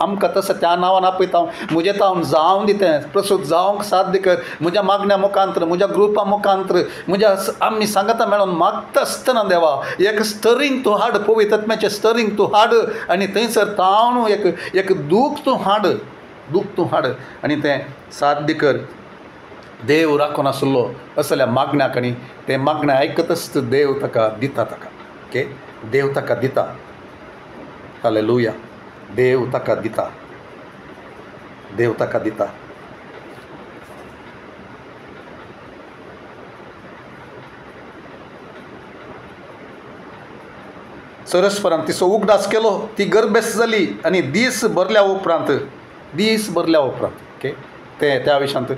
आमकां तसं त्या नांवान आपयता म्हजें तावन जावं दितें प्रसूत जावंक साध्य कर म्हज्या मागण्या मुखांतर म्हज्या ग्रुपा मुखांतर म्हज्या आमी सांगता मेळोन मागता आसतना देवा एक स्टरींग तूं हाड पवित्र आत्म्याचें स्टरींग तूं हाड आनी थंयसर तावन एक दूख तूं हाड आनी तें साध्य कर देव राखून आसलो असल्या मागण्याक आनी ते मागणें आयकतच देव ताका दिता ताका ओके देव ताका दिता हालेलुया देव ताका दिता सरस्वरान तिचो उगडास केलो ती गर्भेस्त जाली आनी दीस भरल्या उपरांत ओके ते त्या विशयांत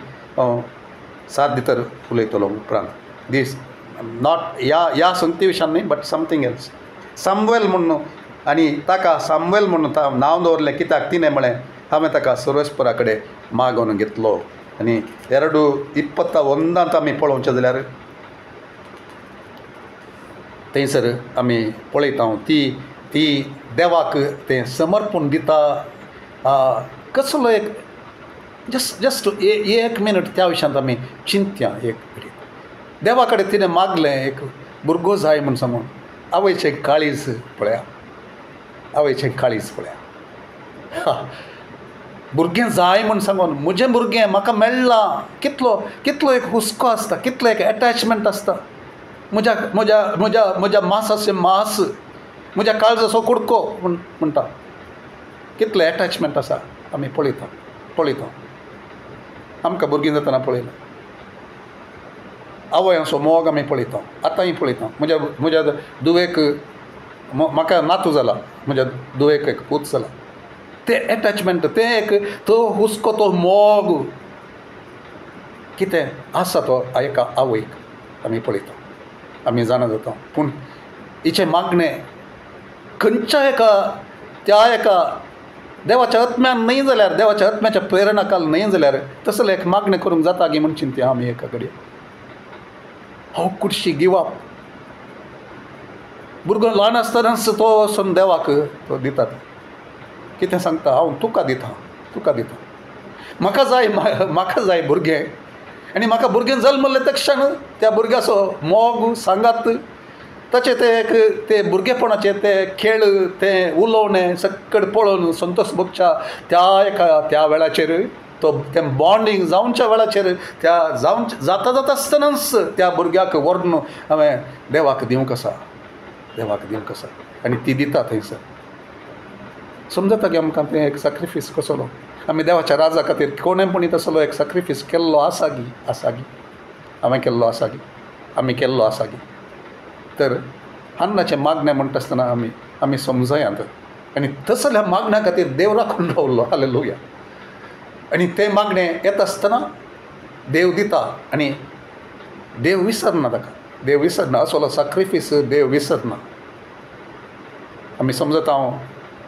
सात भितर उलयतलो उपरांत दीस नॉट ह्या संगती विशयान न्ही बट समथींग एल्स सामुएल म्हणून आनी ताका सामुएल म्हणून नांव दवरलें कित्याक तिणें म्हळें हांवें ताका सर्वेस्परा कडेन मागोवन घेतलो आनी 2:21 आमी पळोवचें जाल्यार थंयसर आमी पळयता ती देवाक तें समर्पण दिता कसलो एक जस्ट एक मिनट त्या विशयांत आमी चिंत्या एक मिनट देवा कडेन तिणें मागलें एक भुरगो जाय म्हूण सांगून आवयचें काळीज पळया भुरगें जाय म्हूण सांगून म्हजें भुरगें म्हाका मेळ्ळां कितलो एक हुस्को आसता कितलो एक एटॅचमेंट आसता म्हज्या मांसाचें मांस म्हज्या काळजाचो कुडको म्हणटा कितलें एटॅचमेंट आसा आमी पळयता आमकां भुरगीं जातना पळयलां आवयांचो मोग आमी पळयता आतांय पळयता म्हज्या दुवेक म्हाका नातू जाला म्हज्या दुवेक एक पूत जाला ते एटॅचमेंट तें एक तो हुस्को तो मोग कितें आसा तो एका आवयक आमी पळयता आमी जाणा जाता पूण हिचें मागणें खंयच्या एका देवाच्या आत्म्यान न्हय जाल्यार देवाच्या आत्म्याच्या प्रेरणाकाल न्हय जाल्यार तसलें एक मागणें करूंक जाता गी म्हूण चिंत्या आमी एका कडेन हांव कुडशी गिव अप भुरगो ल्हान आसतनाच तो वचून देवाक तो दिता कितें सांगता हांव तुका दिता म्हाका जाय भुरगें आनी म्हाका भुरगें जल्मलें त्या क्षण त्या भुरग्याचो मोग सांगात ताचे ते भुरगेपणाचे ते खेळ ते उलोवणें सक्कड पळोवन संतोष भोगच्या त्या वेळाचेर तें बॉन्डिंग जावच्या वेळाचेर जाता आसतनाच त्या भुरग्याक व्हरून हांवें देवाक दिवंक आसा आनी ती दिता थंयसर समजता की आमकां तें एक सॅक्रिफीस कसलो आमी देवाच्या राजा खातीर कोणेपणी तसलो एक सॅक्रिफीस केल्लो आसा गी हांवें केल्लो आसा गी तर अन्नाचें मागणें म्हणटा आसतना आमी समजयात आनी तसल्या मागण्या खातीर देव राखून रावल्लो हालेलुया आनी तें मागणें येता आसतना देव दिता आनी देव विसरना असलो सॅक्रिफीस देव विसरना आमी समजता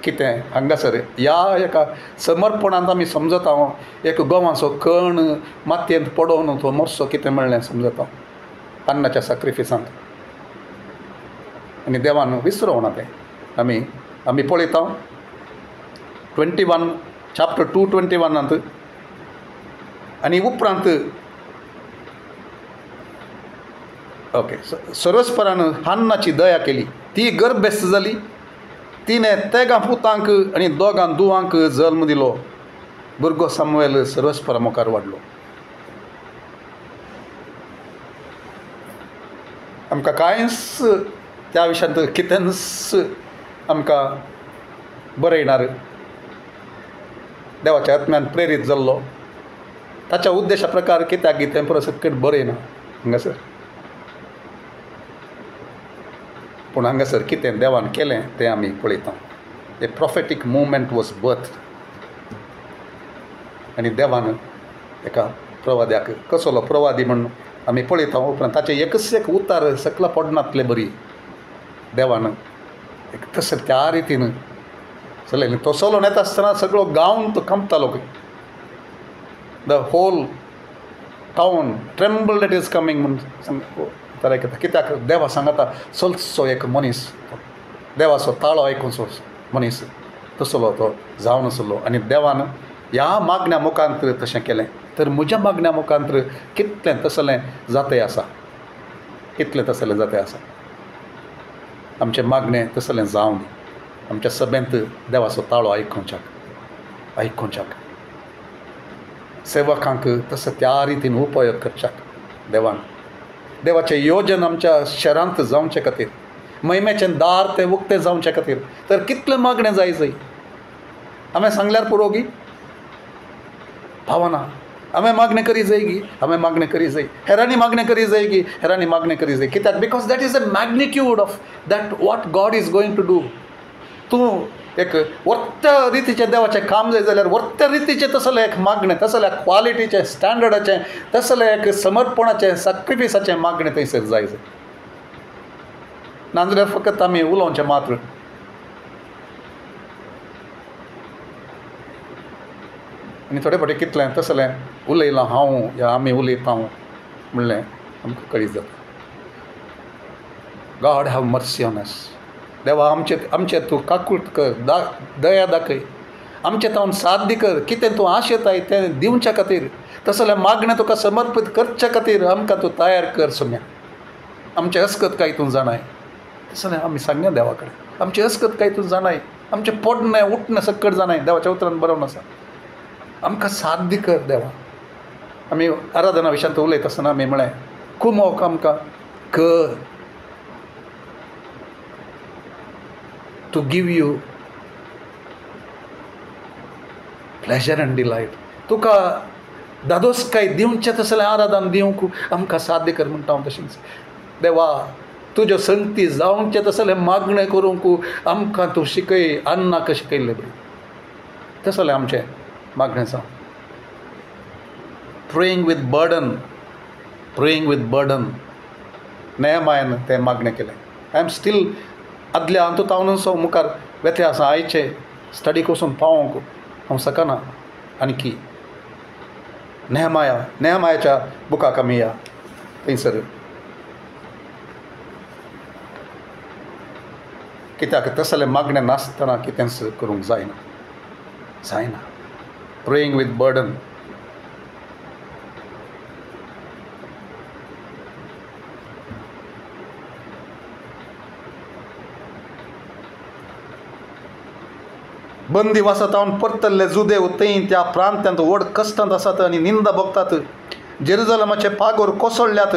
कितें हांगासर एका समर्पणांत आमी समजता एक गोवाचो कण मातयेंत पडोवन तो मोर्सो कितें म्हणलें समजता अन्नाच्या सॅक्रिफिसांत आनी देवान विसरोना तें आमी पळयता 21 chapter 2:21 आनी उपरांत ओके सर्वेस्परान हन्नाची दया केली ती गर्भेस्त जाली तिणें तेगां पुतांक आनी दोगां दुवांक जल्म दिलो भुरगो सामुएल सर्वस्परा मुखार वाडलो. आमकां कांयच त्या विशयांत कितेंच आमकां बरयणार. देवाच्या आत्म्यान प्रेरीत जाल्लो ताच्या उद्देशा प्रकार कित्याक तें परस बरयना हांगासर. पूण हांगासर कितें देवान केलें तें आमी पळयता. ए प्रॉफेटीक मुवमेंट वॉज बर्थ. आनी देवान एका प्रवाद्याक कसलो प्रवादी म्हूण आमी पळयता. उपरांत ताचें एकच उतार सकला पडनातले बरी. देवान एक तसो त्या रितीन चलयलें. तो सोलो येता आसतना सगळो गांव तो कंपतालो. The whole town trembled it is coming म्हणून आयकता. कित्याक देवा सांगता चलसो एक मनीस देवाचो ताळो आयकुचो मनीस तसलो तो जावन आसलो. आनी देवान ह्या मागण्या मुखांतर तशें केलें. तर म्हज्या मागण्या मुखांतर कितलें तसलें जातें आसा. कितलें तसलें जातें आसा. आमचें मागणें तसलें जावन आमच्या सभेंत देवाचो ताळो आयकुच्याक सेवकांक तसो त्या रितीन उपयोग करच्याक देवाचें योजन आमच्या शहरांत जावचे खातीर महिमेचें दार तें उक्तें जावचे खातीर तर कितलें मागणें जाय. हांवें सांगल्यार पुरोगी भावना. हांवें मागणें करी जाय गी. हांवें मागणें करी जाय. हेरांनी मागणें करी जाय गी. हेरांनी मागणें करी जाय. कित्याक because that is the magnitude of that what God is going to do. तूं एक वर्त्या रितीचें देवाचें काम जाय जाल्यार वर्त्या रितीचें तसलें एक मागणें तसल्या क्वालिटीचें स्टँडर्डाचें तसलें एक समर्पणाचें सॅक्रिफिसाचें मागणें थंयसर जाय. नाजाल्यार फकत आमी उलोवचें मात्र. आनी थोडे फावटी कितलें तसलें उलयलां हांव या आमी उलयता म्हणलें आमकां कळीत जाता. God have mercy on us. देवा आमचें तूं काकूट कर. दया दाखय. आमचें तावन साध्य कर. कितें तूं आशेताय तें दिवच्या खातीर तसलें मागणें तुका समर्पीत करच्या खातीर आमकां तूं तयार कर सुम्या. आमचें हस्कत काय तूं जाणाय. तसलें आमी सांगया देवा कडेन. आमचें हस्कत काय तूं जाणाय. आमचें पडणें उठणें सकट जाणाय. देवाच्या उतरान बरोवन आसा. आमकां साध्य कर देवा. आमी आराधना विशयांत उलयता आसतना आमी म्हळें कुमोक आमकां कर. To give you pleasure and delight. तुका दादोसकाय दिवचें तसलें आराधन दिवंक आमकां साध्य कर म्हणटा हांव. तशेंच देवा तुज्यो संगती जावचें तसलें मागणें करूंक आमकां तूं शिकय. अन्नाक शिकयल्लें बरें तसलें आमचें मागणें जावं. प्रेयींग वीथ बर्डन नेहमायान तें मागणें केलें. आय एम स्टील आदल्या हातूंत मुखार वेथे आसा. आयचे स्टडीक वचून पावोंक हांव सकना. आनी नेहमायाच्या बुकाक आमी या थंयसर कित्याक तसलें मागणें नासतना कितेंच करूंक जायना. प्रेयींग वीथ बर्डन. बंदिवासांत हांव परतल्ले जुदेव थंय त्या प्रांतांत व्हड कश्टांत आसात आनी निंदा भोगतात. जेरुजलमाचे पागोर कोसळ्ळ्यात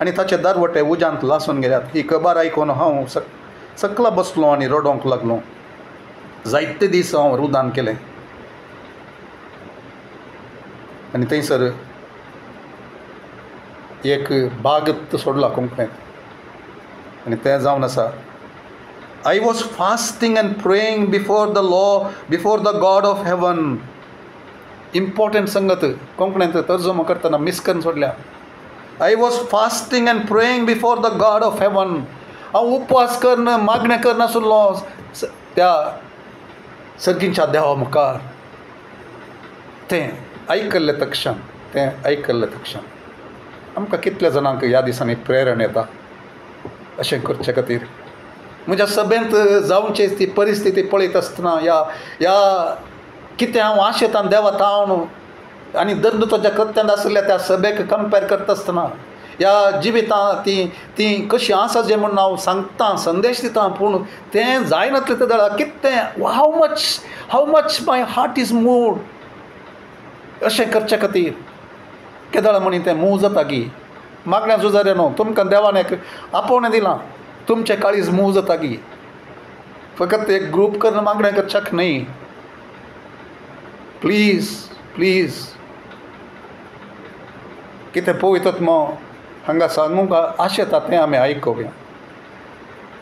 आनी ताचे दरवटे उज्यांत लासून गेल्यात. ही खबर आयकून हांव सकला बसलो आनी रडोंक लागलो. जायते दीस हांव रुदान केलें. आनी थंयसर एक बाग सोडला कोंकणींत आनी तें जावन आसा I was fasting and praying before the God of heaven. Important संगत कोंकणींत तर्जुमो करतना मिस करून सोडल्या. I was fasting and praying before the God of heaven. हांव उपवास करन मागणें करनासलो त्या सर्गींच्या देवा मुखार. तें आयकल्लें तक्षण आमकां कितल्या जाणांक ह्या दिसांनी प्रेरण येता अशें करचे खातीर. म्हज्या सभेंत जावची ती परिस्थिती पळयत आसतना ह्या कितें हांव आशेतान देवा तावन आनी दंडुताच्या कृत्यांत आशिल्ल्या त्या सभेक कंपेर करता आसतना ह्या जिवितां ती कशी आसा जें म्हणून हांव सांगता संदेश दिता. पूण तें जायनातलें तें दळा. कितें how much my heart is moved. अशें करचे खातीर केदळ म्हणी तें मूव जाता की मागण्या झुजाऱ्या न्हू तुमकां देवान एक आपोवणें दिलां तुमचें काळीज मूव जाता की फकत एक ग्रूप करून मागणें करच्याक न्ही प्लीज प्लीज कितें पवित्रात्मो हांगा सांगूंक आशेता तें आमी आयकुया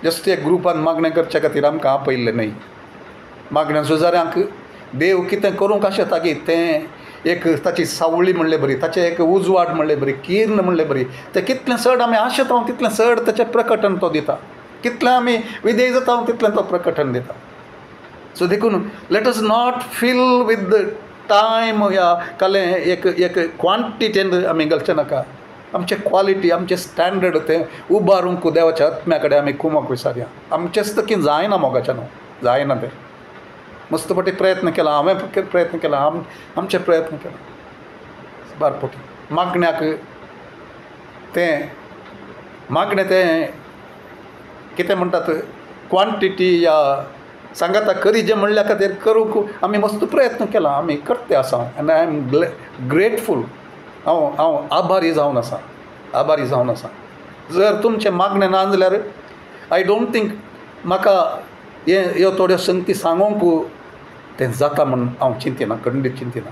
जस्ट एक ग्रुपान मागणें करचे खातीर आमकां आपयल्लें न्ही मागण्या झुजाऱ्यांक देव कितें करूंक आशेता की तें एक ताची सावळी म्हणले बरी ताचें एक उजवाड म्हणले बरी किर्ण म्हणले बरी तें कितलें चड आमी आशेता तितलें चड ताचें प्रकटन तो दिता कितलें आमी विधेय जाता तितलें तो प्रकटन दिता सो देखून let us not feel with the time या कालें एक क्वांटिटीन आमी घालचे नाका आमचे क्वालिटी आमचे स्टँडर्ड तें उबारूंक देवाच्या आत्म्या कडेन आमी कुमक विचारया आमचेच तकी जायना मोगाचें न्हू जायना तें मस्त फाटी प्रयत्न केला हांवें प्रयत्न केला आमचे प्रयत्न केला बारपोटी मागण्याक तें मागणें तें कितें म्हणटात क्वांटिटी या सांगाता करी जें म्हणल्या खातीर करूंक आमी मस्त प्रयत्न केला आमी करते आसा आनी आय एम ग्रेटफूल हांव आभारी जावन आसा जर तुमचें मागणें ना जाल्यार आय डोंट थिंक म्हाका ह्यो थोड्यो संगती सांगूंक तें जाता म्हूण हांव चिंतिना खंडीत चिंतिना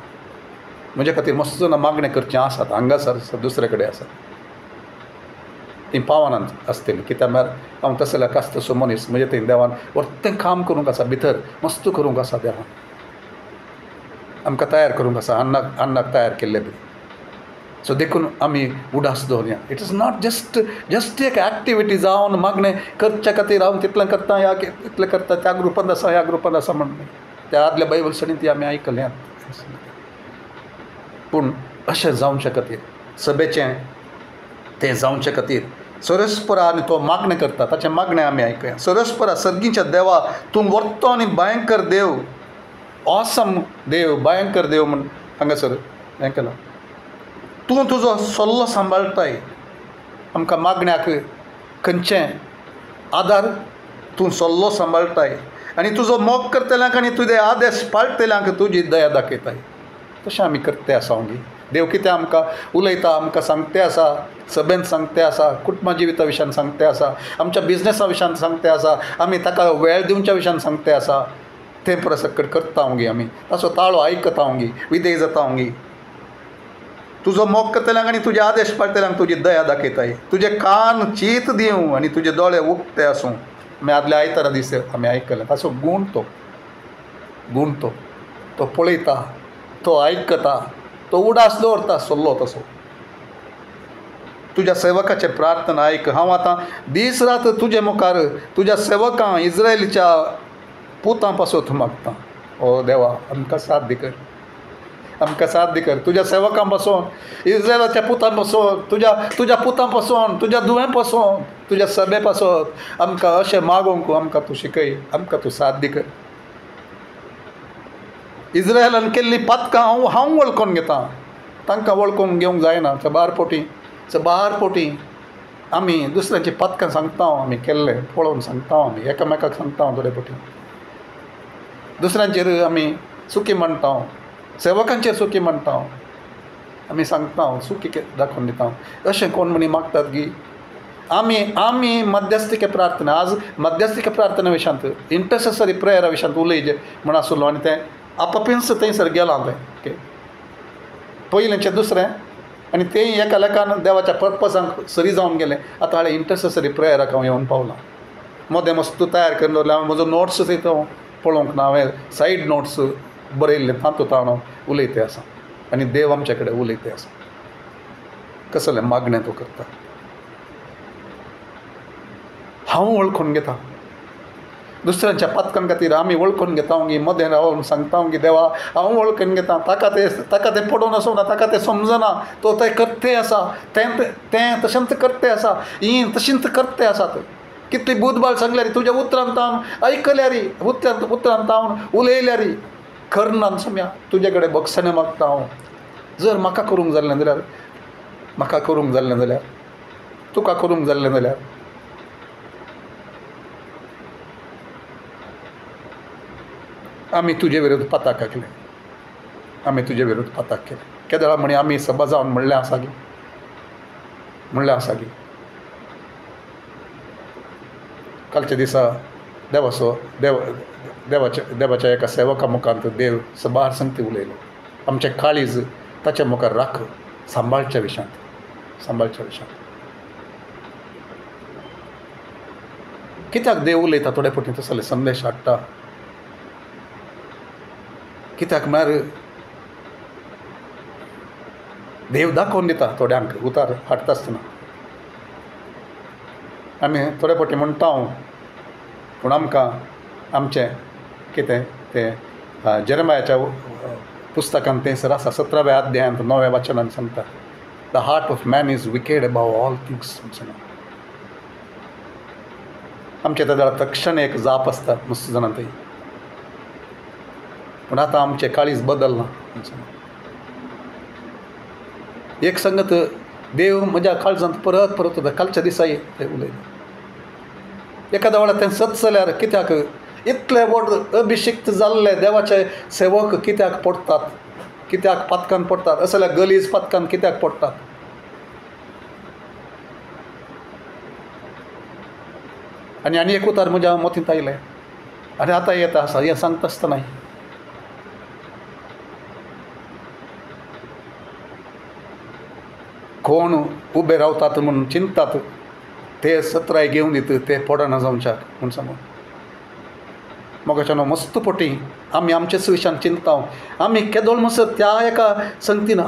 म्हजे खातीर मस्त मागणें करचें आसात हांगासर दुसरे कडेन आसात ती पावनांत आसतली कित्याक म्हळ्यार हांव तसो जाल्यार कास्तसो मनीस म्हणजे थंय देवान व्हरतें काम करूंक आसा भितर मस्त करूंक आसा देवान आमकां तयार करूंक आसा अन्नाक तयार केल्ले बी सो देखून आमी उडास दवरया इट इज नॉट जस्ट एक एक्टिविटी जावन मागणें करचे खातीर हांव तितलें करता या तितलें करता त्या ग्रुपांत आसा ह्या ग्रुपांत आसा म्हणून त्या आदल्या बायबल स्टडींत ती आमी आयकल्यात पूण अशें जावचे खातीर सभेचें तें जावचे खातीर सरस्परा आनी तो मागणें करता ताचें मागणें आमी आयकया सरस्परा सर्गीच्या देवा तूं वर्तो आनी भयंकर देव ऑसम देव भयंकर देव म्हण हांगासर हें केलां तूं तुजो सल्लो सांबाळटाय आमकां मागण्याक खंयचें आदार तूं सल्लो सांबाळटाय आनी तुजो मोग करतल्यांक आनी तुजे आदेश पाळटल्यांक तुजी दया दाखयताय तशें आमी करते आसा ओगी देव कितें आमकां उलयता आमकां सांगते आसा सभेंत सांगते आसा कुटुंबा जिविता विशयान सांगते आसा आमच्या बिजनेसा विशयान सांगते आसा आमी ताका वेळ दिवच्या विशयान सांगते आसा तें परसकट करता ओगी आमी ताचो ताळो आयकता ओगी विधेय जाता ओगी तुजो मोग करतल्यांक आनी तुजे आदेश पाळटल्यांक तुजी दया दाखयताय तुजे कान चीत दिवं आनी तुजे दोळे उक्ते आसूं आमी आदल्या आयतारा दीस आमी आयकलें ताचो गूण तो पळयता तो आयकता तो उडास दवरता सल्लो तसो तुज्या सेवकाचे प्रार्थना आयक हांव आतां दीस रात तुजे मुखार तुज्या सेवकां इस्रायलीच्या पुतां पासत मागता ओ देवा आमकां साथ दी कर तुज्या सेवकां पासून इस्रायलाच्या पुतां पासून तुज्या पुतां पासून तुज्या दुवें पासून तुज्या सभे पासून आमकां अशें मागोवंक आमकां तूं शिकय आमकां तूं साथ दी कर इस्रायलान केल्लीं पातकां हांव वळखून घेता तांकां वळखून घेवंक जायना बार पोटी आमी दुसऱ्यांची पातकां सांगता आमी केल्ले पळोवन सांगता आमी एकामेकाक सांगता थोडे पोटी दुसऱ्यांचेर आमी सुखी म्हणटा सेवकांचेर सुखी म्हणटा आमी सांगता सुखी दाखोवन दिता अशें कोण म्हणी मागतात की आमी मध्यस्थिके प्रार्थना आज मध्यस्थिके प्रार्थना विशयांत इंटरसेसरी प्रेयरा विशयांत उलयचे म्हण आसलो आनी तें आपापींच थंयसर गेलां तें पयलेंचें दुसरें आनी तेंय एका लेखान देवाच्या पर्पजांक सरी जावन गेलें आतां हांवें इंटरसेसरी प्रेयराक हांव येवन पावलां मोदें मस्त तयार करून दवरलें हांवें म्हजो नोट्स थंय पळोवंक ना हांवें सायड नोट्स बरयल्ले तातूंत हांव उलयते आसा आनी देव आमचे कडेन उलयते आसा कसलें मागणें तो करता हांव वळखून घेता दुसऱ्यांच्या पातकां खातीर आमी वळखून घेता की मदें रावन सांगता की देवा हांव वळखून घेता ताका तें पडून आसना ताका तें समजना तो तें करते आसा तें तशेंच करते आसा ही तशींच करते आसात कितली बुधबाळ सांगल्यार तुज्या उतरांत हांव आयकल्यार उतरांत हांव उलयल्यार करना सम्या तुजे कडेन बक्षणे मागता हांव जर म्हाका करूंक जाल्लें जाल्यार तुका करूंक जाल्लें जाल्यार आमी तुजे विरुद्ध पाताक हाकले आमी तुजे विरुद्ध पातक केलें. केदें म्हणी आमी सभा जावन म्हणलें आसा गे, कालच्या दिसा देवाच्या एका सेवका मुखांत देव सबार संगती उलयलो. आमचें काळीज ताच्या मुखार राख, सांबाळच्या विशयांत. कित्याक देव उलयता थोडे फावटी तसले संदेश हाडटा? कित्याक म्हळ्यार देव दाखोवन दिता थोड्यांक उतार हाडटा आसतना. आमी थोडे फावटी म्हणटा हांव, पूण आमकां आमचें कितें तें जेरेमायाच्या पुस्तकांत थंयसर आसा 17व्या अध्यायांत 9व्या वचनांत सांगता, the heart of man is wicked above all things. आमचे त्या तक्षण एक जाप आसता नुस्तें जाणां थंय, पूण आतां आमचें काळीज बदलना. एक संगत देव म्हज्या काळजांत परत परत कालच्या दिसाय थंय उलयलो. एखाद्या वेळार तें सत जाल्यार कित्याक इतले व्हड अभिशिक्त जाल्ले देवाचे सेवक कित्याक पडटात, कित्याक पातकान पडटात? असल्या गलीज पातकान कित्याक पडटात? आनी एक उतार म्हज्या मतींत आयलें आनी आतां येता आसा, हें सांगता आसतना कोण उबे रावतात म्हणून चिंतात ते सत्राय घेवन दित ते पडना जावच्याक म्हूण सांगून. मोगाच्यान मस्त पोटी आमी आमचेच विशयान चिंता. आमी केदोळ म्हणसर त्या एका संगतीन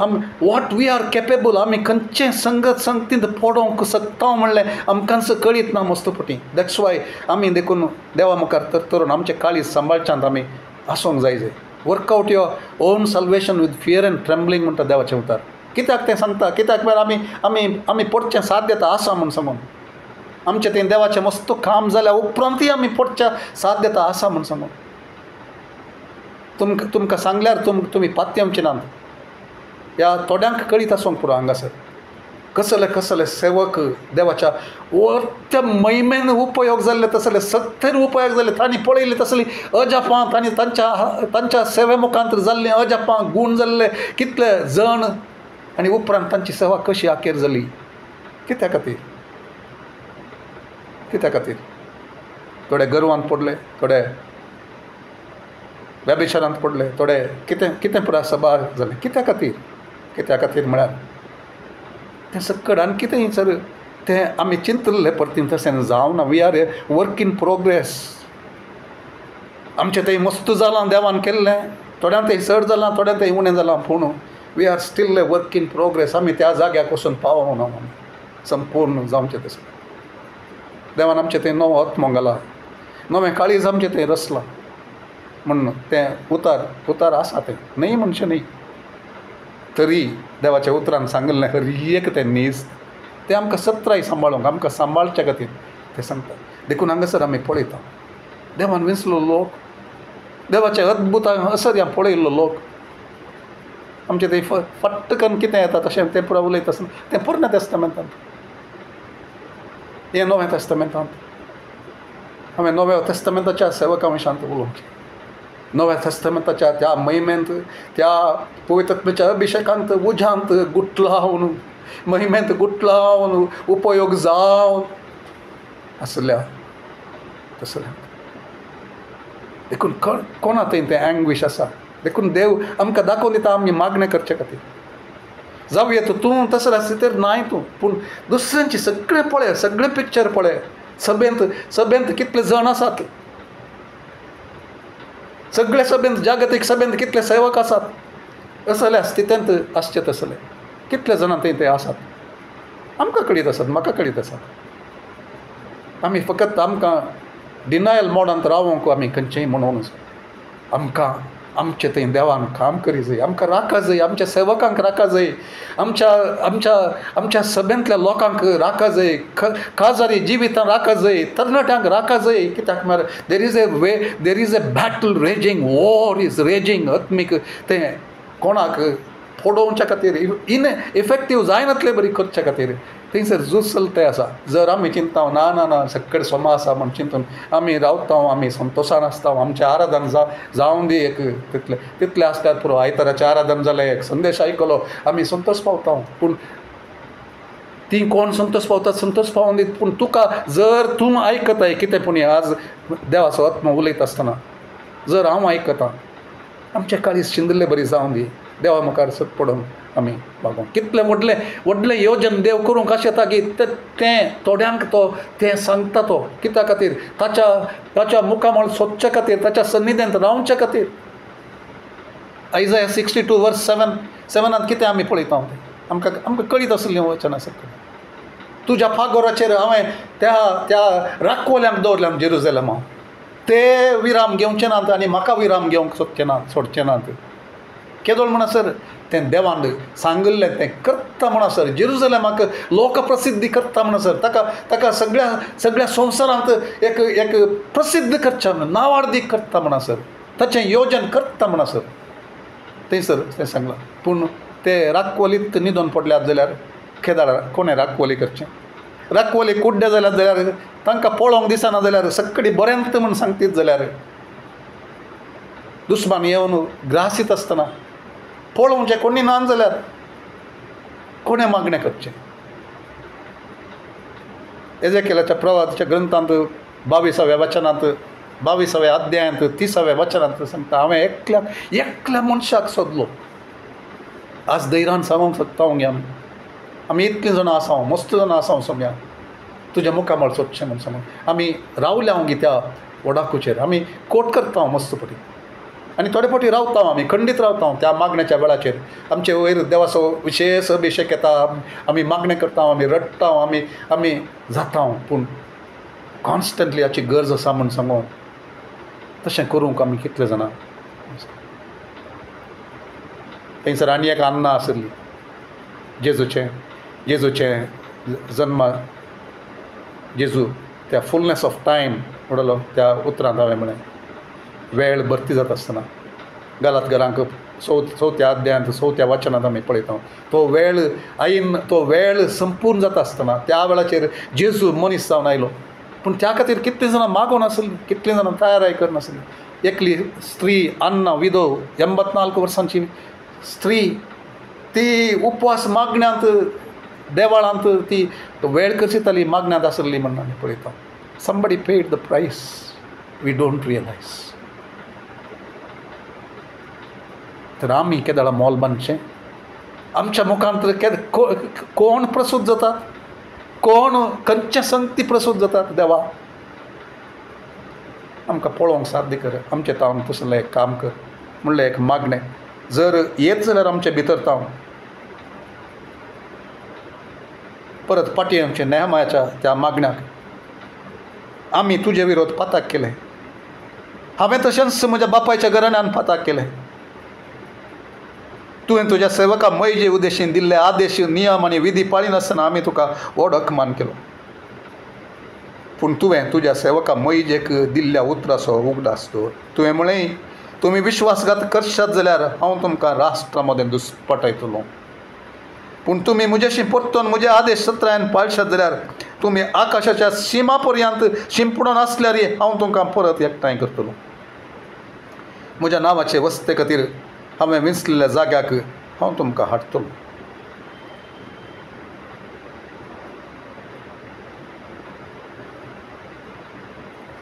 वॉट वी आर केपेबल, आमी खंयचे संगतींत पडोवंक शकता म्हणलें आमकांच कळीत ना मस्त पोटी. दॅट्स वाय आमी देखून देवा मुखार तरतरून आमचें काळीज सांबाळच्यांत आमी आसूंक जाय. Workout your on salvation with fear end trembling म्हणटा देवाचें उतार. कित्याक तें सांगता? कित्याक म्हळ्यार आमी पडचें साथ दिता आसा म्हूण सांगून. आमचें तें देवाचें मस्त काम जाल्या उपरांतूय आमी पडच्या साथ दिता आसा म्हूण सांगून. तुमकां सांगल्यार तुमी पातयेवचे नात. ह्या थोड्यांक कळीत आसूंक पुरो हांगासर कसले सेवक देवाच्या त्या महिमेन उपयोग जाल्ले, तसले सत्तेन उपयोग जाल्ले. तांणी पळयले तसली अजापां, तांणी तांच्या सेवे मुखांत जाल्लीं अजापां गूण जाल्ले कितले जण, आनी उपरांत तांची सेवा कशी आखेर जाली. कित्या खातीर? थोडे गर्वांत पडले, थोडे व्यभिचारांत पडले, थोडे कितें पुरा सबार जालें. कित्या खातीर म्हळ्यार तें सकड आनी कितेंय सर तें आमी चिंतले परतीन तशें जावना. We are a work in progress. आमचें तें मस्त जालां देवान केल्लें, थोड्यांक तें चड जालां, थोड्यांक तें उणें जालां, पूण we are still a work in progress. आमी त्या जाग्याक वचून पावूंक ना संपूर्ण जावचें तशें. देवान आमचें तें नवो आत्मो घाला, नवें काळीज आमचें तें रचलां म्हण तें उतार आसा. तें न्ही म्हणचें न्ही, तरी देवाच्या उतरान सांगलें हर एक तें नीज तें आमकां सत्राय सांबाळूंक, आमकां सांबाळच्या खातीर तें सांगता. देखून हांगासर आमी पळयता देवान विंचलो लोक, देवाच्या अद्भुतां असर ह्या पळयल्लो लोक. आमचें तें फट्टकन कितें येता तशें तें पुरो उलयता आसतना तें पोरण्या तेस्तामेंतांत, हें नव्या तेस्तामेंतांत. हांवें नव्या तेस्तामेंताच्या सेवकां विशयांत उलोवचें. नव्या तेस्तामेंताच्या त्या महिमेंत, त्या पवित्रत्वेच्या अभिशेकांत, उज्यांत गुटलावन, महिमेंत गुटलावन उपयोग जावन आसल्या तसल्या देखून कोणा थंय तें एंग्वीश आसा. देखून देव आमकां दाखोवन दिता आमी मागणें करचे खातीर. जावं येता तूं तसल्या स्थितीर नाय तूं, पूण दुसऱ्यांची सगळें पळय, सगळें पिक्चर पळय. सभेंत कितले जण आसात, सगळे सभेंत, जागतीक सभेंत कितले सेवक आसात. असल्या स्थितींत आसचे तसले कितले जाणां थंय ते आसात. आमकां कळीत आसात, म्हाका कळीत आसात. आमी फकत आमकां डिनायल मोडांत रावूंक आमी खंयचेंय म्हणून आमकां आमचें थंय देवान काम करी जाय. आमकां राखा जाय, आमच्या सेवकांक राखा जाय, आमच्या सभेंतल्या लोकांक राखा जाय, काजारी जिवितांत राखा जाय, तरणाट्यांक राखा जाय. कित्याक म्हळ्यार there is a battle raging, war is raging. आत्मीक तें कोणाक फोडोवच्या खातीर इफेक्टीव जायनातले बरी करच्या खातीर थंयसर झूज चलते आसा. जर आमी चिंतता ना ना ना सक्कड सोमा आसा म्हण चिंतून आमी रावता, आमी संतोशान आसता, आमचें आराधन जावं दी एक तितलें आसल्यार पुरो. आयताराचें आराधन जालें, एक संदेश आयकलो, आमी संतोश पावता. पूण ती कोण संतोश पावतात संतोश पावून दीत. पूण तुका जर तूं आयकताय कितें पूण आज देवाचो आत्मा उलयता आसतना जर हांव आयकतां, आमचें काळीज शिंदरलें बरी जावं दी. देवा मुखार सत पडून आमी वागूंक. कितलें व्हडलें व्हडलें योजन देव करूंक अशें येता की तें थोड्यांक तो तें सांगता. तो कित्या खातीर? ताच्या मुखामळ सोदचे खातीर, ताच्या सन्निध्यांत रावचे खातीर. आयजाया 62 वर्स 7 कितें आमी पळयता आमकां कळीत आसलीं वचनां सकयल. तुज्या फागोराचेर हांवें त्या राखवल्यांक दवरल्यां जेरुजलेमांत. ते विराम घेवचे नात आनी म्हाका विराम घेवंक सोडचे नात. केदोळ म्हणसर तें देवान सांगिल्लें तें करता म्हणसर, जेरुजलेमाक लोक प्रसिद्धी करता म्हणसर, ताका सगळ्या संवसारांत एक प्रसिद्ध करच्या नांवार्दीक करता म्हणसर, ताचें योजन करता म्हणसर थंयसर तें सांगलां. पूण ते राखवलीत न्हिदोन पडल्यात जाल्यार केदार कोणें राखवली करचें? राखवली कुड्डे जाल्यार तांकां पळोवंक दिसना जाल्यार सक्कडी बरेंत म्हूण सांगतीत जाल्यार दुस्मान येवन ग्रासीत आसतना पळोवचें कोणी ना जाल्यार कोणें मागणें करचें? एजेकियेलाच्या प्रवादाच्या ग्रंथांत 22व्या वचनांत 22व्या अध्यायांत 30व्या वचनांत सांगता, हांवें एकल्या मनशाक सोदलो. आज धैर्यान सांगूंक सोदता गे आमी इतलीं जाणां आसा, मस्त जाणां आसा सगळ्यांक तुज्या मुखामळ सोदचें म्हूण सांगून आमी रावल्या गे त्या वडाकूचेर. आमी कोट करता मस्त पटी आनी थोडे फावटी रावता, आमी खंडीत रावता त्या मागण्याच्या वेळाचेर. आमचे वयर देवाचो विशेश अभिशेक येता, आमी मागणें करता, आमी रडटा, आमी जाता. पूण कॉन्स्टंटली हाची गरज आसा म्हूण सांगून तशें करूंक आमी कितले जाणां. थंयसर आनी एक अन्ना आसली जेजूचें जन्म. जेजू त्या फुलनेस ऑफ टायम म्हणलो त्या उतरांत हांवें म्हळें वेळ भरती जाता आसतना गालात घरांक 4व्या अध्यायांत 4व्या वचनांत आमी पळयता. तो वेळ आईन, तो वेळ संपूर्ण जाता आसतना त्या वेळाचेर जेजू मनीस जावन आयलो. पूण त्या खातीर कितलीं जाणां मागून आसलीं, कितलीं जाणां तयाराय करनासलीं. एकली स्त्री अन्ना विधो 84 वर्सांची स्त्री, ती उपवास मागण्यांत देवाळांत ती वेळ करताली, मागण्यांत आसली म्हणून आमी पळयता. समबडी पेड द प्रायस वी डोंट रियलायज. तर आमी केदाळा मोल बांदचें. आमच्या मुखांत कोण प्रसूत जातात, कोण खंयचे संगती प्रसूत जातात देवा आमकां पळोवंक साध्य कर. आमचें तावन तसलें एक काम कर म्हणलें एक मागणें जर येत जाल्यार आमचे भितर तावन परत पाटी आमचे नेहमायाच्या त्या मागण्याक आमी तुजे विरोध पाताक केलें. हांवें तशेंच म्हज्या बापायच्या घराण्यांत पाताक केलें. तुवें तुज्या सेवका मैजे उद्देशीन दिल्ले आदेश नियम आनी विधी पाळिनासतना आमी तुका व्हड हकमान केलो. पूण तुवें तुज्या सेवका मैजेक दिल्ल्या उतराचो उगडास दवर. तुवें म्हळें तुमी विश्वासघात करशात जाल्यार हांव तुमकां राष्ट्रा मदें दुस्पटायतलो. पूण तुमी म्हजेशी परतून म्हजे आदेश सत्रायन पाळशात जाल्यार तुमी आकाशाच्या शिमा पर्यंत शिंपडून आसल्यार हांव तुमकां परत एकठांय करतलो. म्हज्या नांवाचे वस्ते खातीर हांवें विंचलेल्या जाग्याक हांव तुमकां हाडटलो.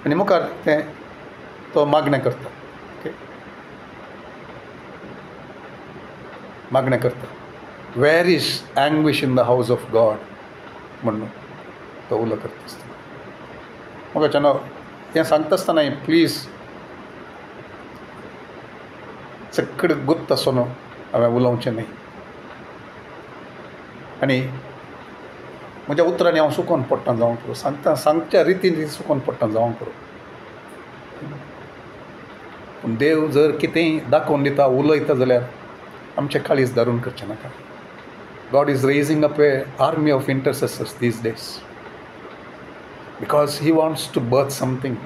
आनी मुखार तें तो मागणें करता. मागणें करता where is anguish in the house of God म्हणून तो उलो करता आसतना म्हाका जेन्ना तें सांगता आसतना प्लीज चक्कड गुत्त आसोन हांवें उलोवचें न्ही. आनी म्हज्या उतरांनी हांव सुकोवन पडटा जावं करूं, सांगच्या रितीन सुकोवन पडटा जावं करूं. पूण देव जर कितेंय दाखोवन दिता उलयता जाल्यार आमचें काळीज धरून करचें नाका. God is raising up an army of intercessors these days because He wants to birth something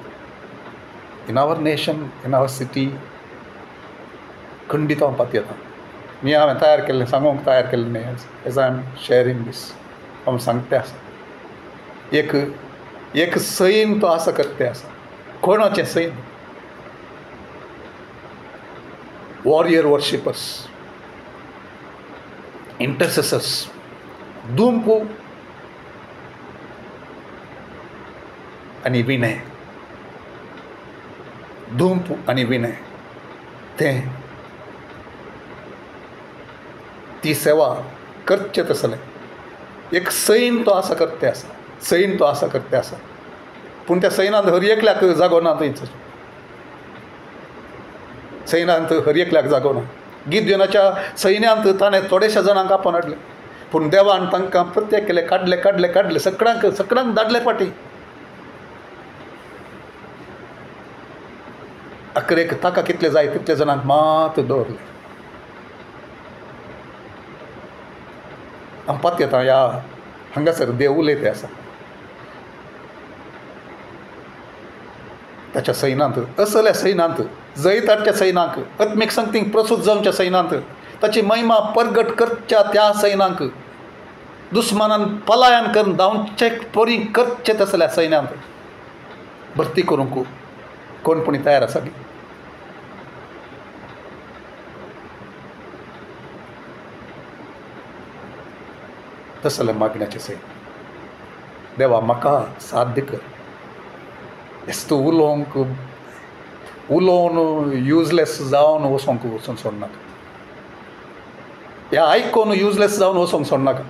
in our nation, in our city. खंडीत हांव पातयेता. हांवें तयार केल्लें सांगूंक तयार केल्लें न्ही एज आय एम शेअरिंग दीस. आमी सांगते आसा एक सैन तो आसा करते आसा कोणाचें सैन वॉरियर वर्शिपर्स इंटरसेसर्स दुंपू आनी विनय धूंप आनी विनय तें ती सेवा करचे तसलें एक सैन तो आसा करते आसा सैन तो आसा करते आसा पूण त्या सैनांत हर एकल्याक जागो ना थंयच सैनांत हर एकल्याक जागो ना गिद्योनाच्या सैन्यांत ताणें थोडेशा जाणांक आपोवन हाडले पूण देवान तांकां प्रत्येकेले काडले सगळ्यांक धाडले फाटीं अकरेक ताका कितले जाय तितले जाणांक मात दवरले आमी पात येता ह्या हांगासर देव उलयते आसा ताच्या सैनांत असल्या सैनांत जैताच्या सैनांक आत्मीक संगतीक प्रसूत जावच्या सैनांत ताची महिमा परगट करच्या त्या सैनांक दुस्मानान पलायन करून धांवचे परी करचे तसल्या सैन्यांत भरती करूंक कोणपणी तयार आसा की तसलें मागण्याचें सैन देवा म्हाका साध्य कर हेच तूं उलोवन युजलेस जावन वचोंक सोडनाका ह्या आयकून युजलेस जावन वचोंक सोडनाका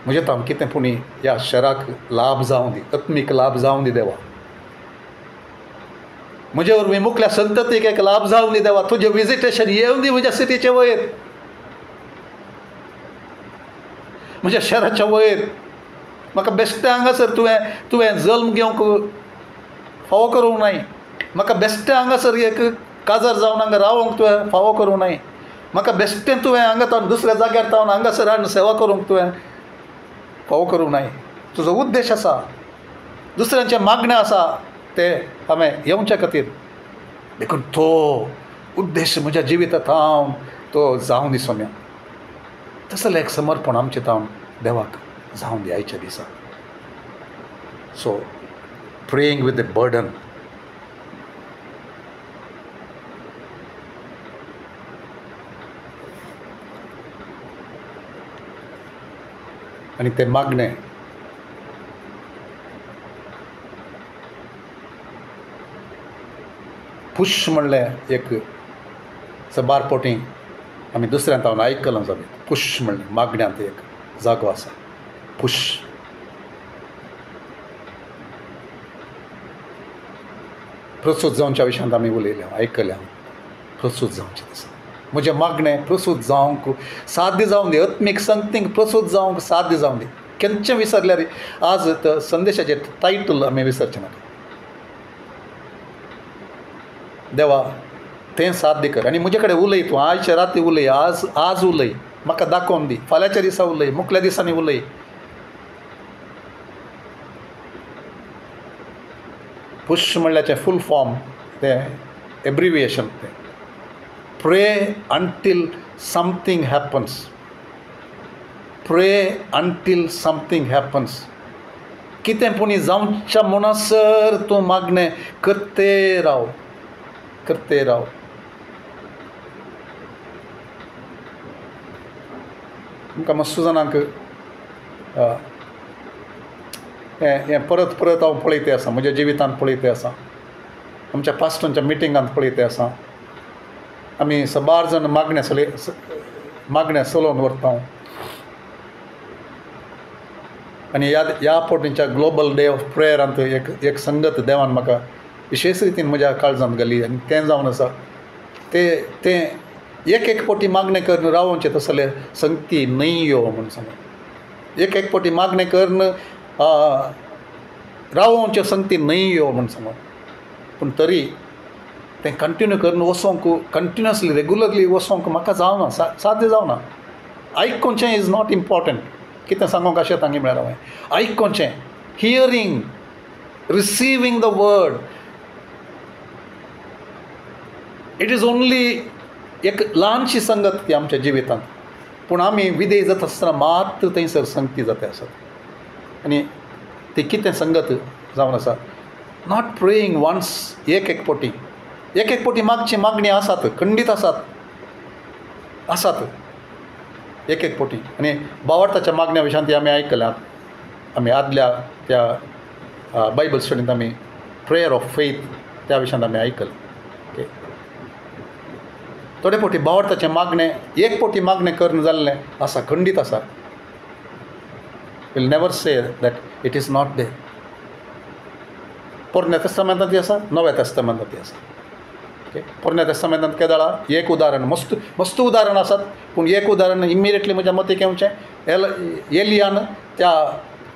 म्हणजे ताम कितें पूण ह्या शहराक लाभ जावं दी आत्मीक लाभ जावं दी देवा म्हजे वरवीं मुखल्या संततीक एक लाभ जावं दी देवा तुजें विजिटेशन येवं दी म्हज्या सिटीचे वयर म्हज्या शहराच्या वयर म्हाका बेश्टें हांगासर तुवें जल्म घेवंक फावो करूंक नाय म्हाका बेश्टें हांगासर एक काजार जावन हांगा रावंक तुवें फावो करूंक नाय म्हाका बेश्टें तुवें हांगा तावन दुसऱ्या जाग्यार तावन हांगासर हाडून सेवा करूंक तुवें फावो करूंक नाय तुजो उद्देश आसा दुसऱ्यांचे मागणें आसा ते हांवें येवच्या खातीर देखून तो उद्देश म्हज्या जिवितांत हांव तो जावं दी सोम्या तसलें एक समर्पण आमचें तावन देवाक जावं दी आयच्या दिसा so praying with the burden आनी तें मागणें पुश म्हणलें एक बारपोटी आमी दुसऱ्यांत हांव आयकलां जालें पुश म्हणलें मागण्यांत एक जागो आसा पुश प्रसूत जावच्या विशयांत आमी उलयले आयकलें प्रसूत जावचें दिसा म्हजें मागणें प्रसूत जावंक साध्य जावं दी आत्मीक संगतीक प्रसूत जावंक साध्य जावं दी केन्ना विसरल्यार आज संदेशाचें टायटल आमी विसरचें नाका देवा तें साध्य कर आनी म्हजे कडेन उलय तूं आयच्या राती उलय आज उलय म्हाका दाखोवन दी फाल्यांच्या दिसा उलय मुखल्या दिसांनी उलय पुश म्हणल्याचें फूल फॉर्म तें एब्रिविएशन तें प्रे अंटील समथींग हॅपन्स प्रे अंटील समथींग हॅपन्स कितें पूण जावच्या म्हणसर तूं मागणें करते राव तुमकां मातसो जाणांक हें परत हांव पळयतें आसा म्हज्या जिवितांत पळयतें आसा आमच्या पास्टरांच्या मिटिंगांत पळयतें आसा आमी सबार जाण मागणें चलोवन व्हरता आनी ह्या पोटीच्या ग्लोबल डे ऑफ प्रेयरांत एक संगत देवान म्हाका विशेश रितीन म्हज्या काळजांत घाली आनी तें जावन आसा तें एक पोटी मागणें करून रावोवचें तसलें संगती न्हय यो म्हूण सांगून एक पोटी मागणें करून रावोवच्यो संगती न्हय यो म्हूण सांगून पूण तरी तें कंटिन्यू करून वचोंक कंटिन्युअसली रेगुलरली वचोंक म्हाका जावना साध्य जावना आयकूचें इज नॉट इम्पॉर्टंट कितें सांगूंक अशें तांगे म्हळ्यार हांवें आयकूचें hearing receiving the word it is only एक ल्हानशी संगत ती आमच्या जिवितांत, पूण आमी विधेय जाता आसतना मात्र थंयसर संगती जाता आसात. आनी ती कितें संगत जावन आसा, नॉट प्रेईंग वन्स एक पोटी मागची मागणी आसात, खंडीत आसात एक पोटी. आनी भावार्थाच्या मागण्या विशयान ती आमी आयकल्यात. आमी आदल्या त्या बायबल स्टडींत आमी प्रेयर ऑफ फेथ त्या विशयान आमी आयकलें. ओके, थोडे पोटी भावार्थाचे मागणे एक पोटी मागणे करून जाल्लें आसा, खंडीत आसा. Will never say that it is not there. पोरण्या तेस्तामेंतांत ती आसा, नव्या तेस्तामेंतांत ती आसा. ओके, पोरण्या तेस्तामेंतांत केदाळा एक उदाहरण, मस्त उदाहरण आसात, पूण एक उदाहरण इमिडिएटली म्हज्या मतीक येवचें. एलियान त्या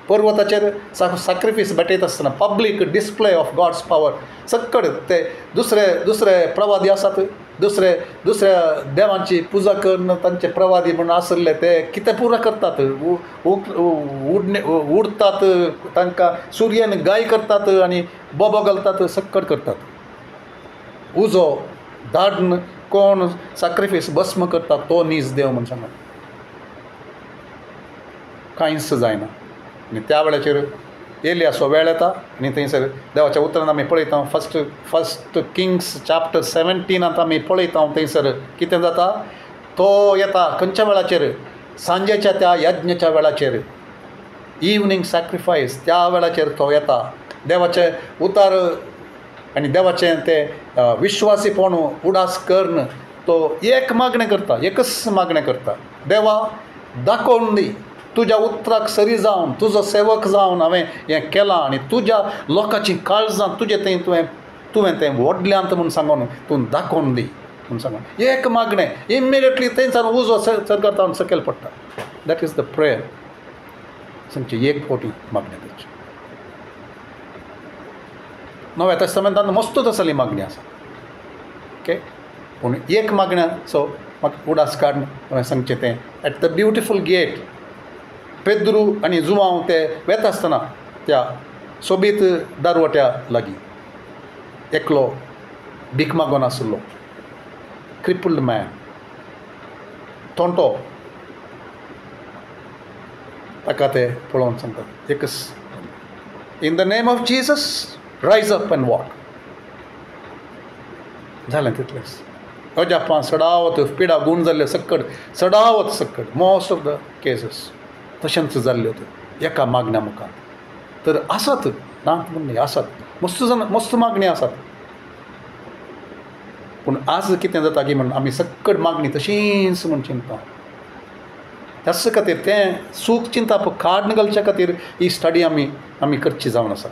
पर्वताचेर सॅक्रिफीस भेटयता आसतना public display of God's power, सक्कड ते दुसरे प्रवादी आसात, दुसऱ्या देवांची पुजा करून तांचे प्रवादी म्हणून आसले ते कितें पुरा करतात, उडतात, तांकां सुर्यान गाय करतात आनी बोबो घालतात, सक्कड करतात. उजो धाडून कोण सॅक्रिफीस भस्म करता तो नीज देव म्हूण सांगता. कांयच जायना. आनी त्या वेळाचेर एलियासो वेळ येता आनी थंयसर देवाच्या उतरान आमी पळयता. फस्ट किंग्स चॅप्टर 17 आमी पळयता. थंयसर कितें जाता, तो येता खंयच्या वेळाचेर, सांजेच्या त्या यज्ञाच्या वेळाचेर, इवनिंग सॅक्रिफायस त्या वेळाचेर तो येता. देवाचे उतार आनी देवाचें तें विश्वासीपण उडास करून तो एक मागणें करता, एकच मागणें करता, देवा दाखोवन दी, तुज्या उतराक सरी जावन, तुजो सेवक जावन हांवें हें केलां आनी तुज्या लोकांची काळजां तुजें तें तुवें तें व्हडल्यांत म्हूण सांगून तूं दाखोवन दी म्हूण सांगून एक मागणें इमिडिएटली थंयसान उजो सरकारता सकयल पडटा. That is the prayer. सांगचें एक फावटी मागणें करचें. नव्या तेस्तामेंतांत मस्त तसली मागणी आसा. ओके, पूण एक मागण्याचो म्हाका उडास काडून सांगचें तें एट द ब्युटिफूल गेट पेद्रू आनी जुवांव ते वेता आसतना त्या सोबीत दारवट्या लागीं एकलो भीक मागून आसलो, क्रिपल्ड मॅन, तोंटो. ताका ते पळोवन सांगतात एकच, in the name of Jesus रायज अप एंड वॉक. जालें तितलेंच. अजापां सडावत पिडा गूण जाल्ले सक्कड सडावत सक्कड मोस्ट ऑफ द केसीस तशेंच जाल्ल्यो त्यो एका मागण्या मुखार. तर आसात ना म्हणून आसात, मस्त मागणी आसात. पूण आज कितें जाता की म्हण आमी सक्कड मागणी तशींच म्हूण चिंता. त्याच खातीर तें सूख चिंता काडून घालचे खातीर ही स्टडी आमी करची जावन आसा.